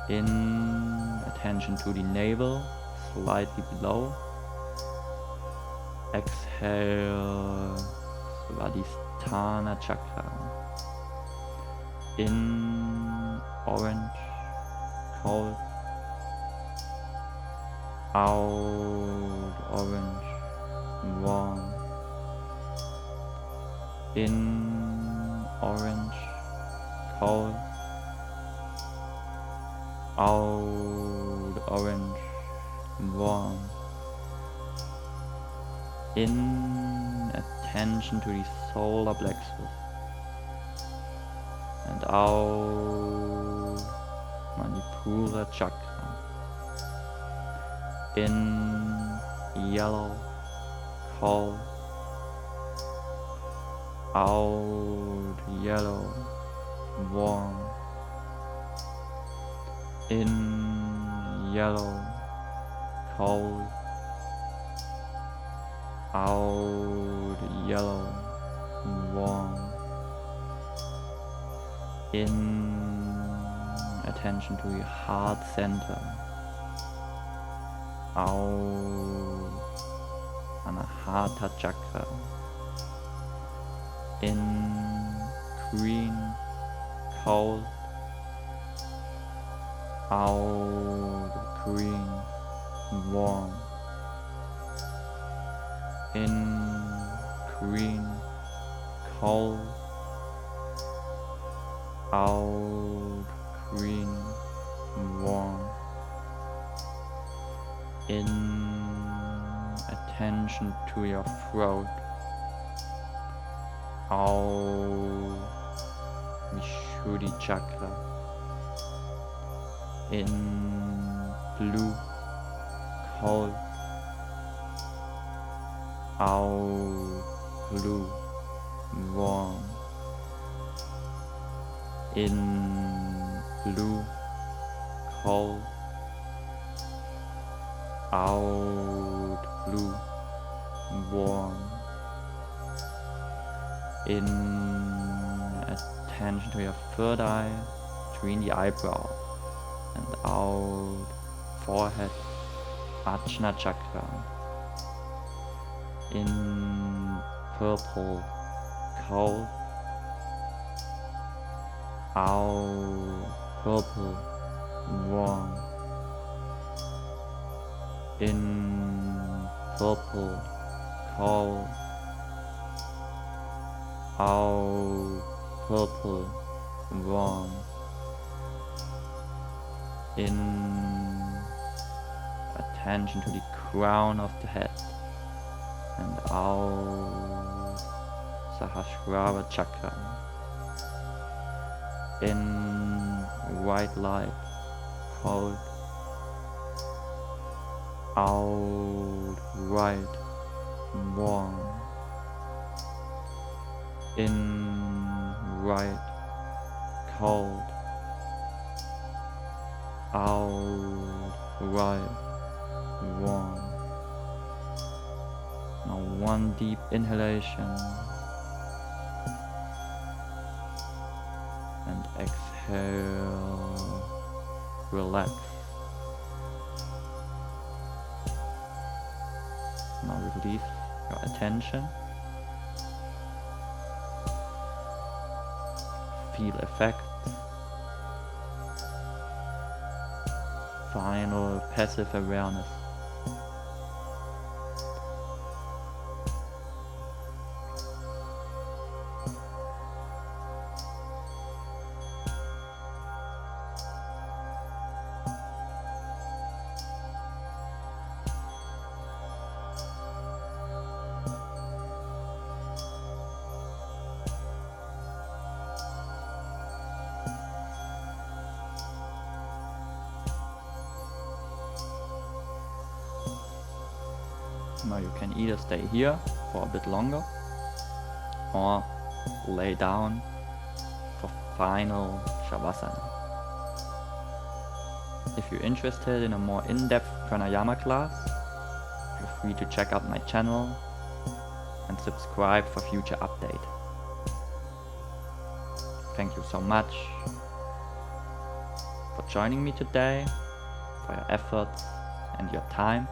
In, attention to the navel, slightly below. Exhale, Svadhisthana chakra. In, orange, cold. Out, orange, warm. In, orange, cold. Out, orange, warm. In, attention to the solar plexus. And out, Manipura chakra. In, yellow, cold. Out, yellow, warm. In, yellow, cold. Out, yellow, warm. In, attention to your heart center. Out, Anahata chakra. In, green, cold. Out, green, warm. In, green, cold. Out, green, warm. In, attention to your throat. Out, Vishuddhi chakra. In, blue, cold. Out, blue, warm. In, blue, cold. Out, blue, warm. In, attention to your third eye, between the eyebrows. And out, forehead, Ajna chakra. In, purple, cold. Out, purple, warm. In, purple, cold. Out, purple, warm. In, attention to the crown of the head. And out, Sahasrara chakra. In, white light, cold. Out, white, warm. In, white, cold. Out, white, warm. Now one deep inhalation and exhale, relax. Now release your attention. Feel effect. Final passive awareness. Now you can either stay here for a bit longer or lay down for final Shavasana. If you're interested in a more in-depth Pranayama class, feel free to check out my channel and subscribe for future updates. Thank you so much for joining me today, for your efforts and your time.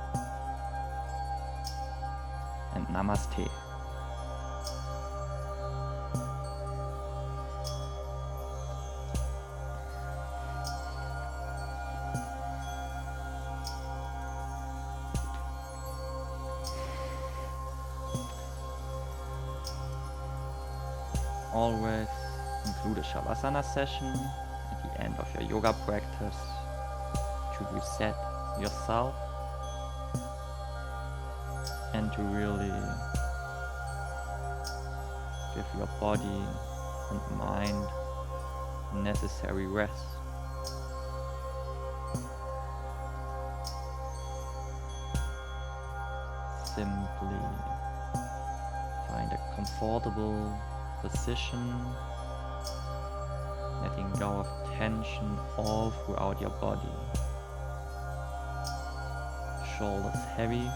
And namaste. Always include a Shavasana session at the end of your yoga practice to reset yourself and to really give your body and mind necessary rest. Simply find a comfortable position, letting go of tension all throughout your body. Shoulders heavy,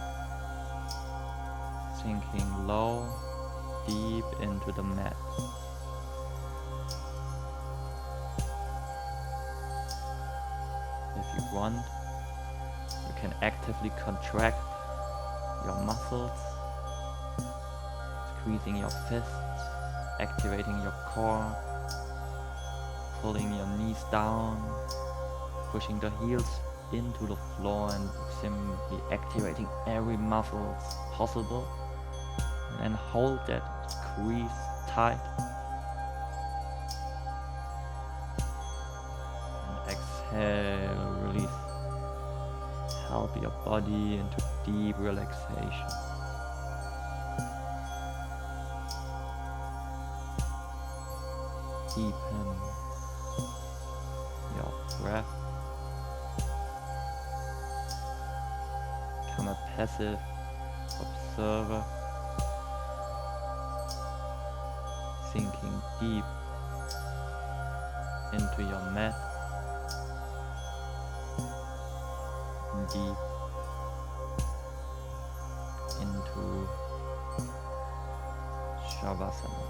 sinking low, deep into the mat. If you want, you can actively contract your muscles, squeezing your fists, activating your core, pulling your knees down, pushing the heels into the floor and simply activating every muscle possible. And hold that squeeze tight. And exhale, release. Help your body into deep relaxation. Deepen your breath. Become a passive observer. Sinking deep into your mat and deep into Shavasana.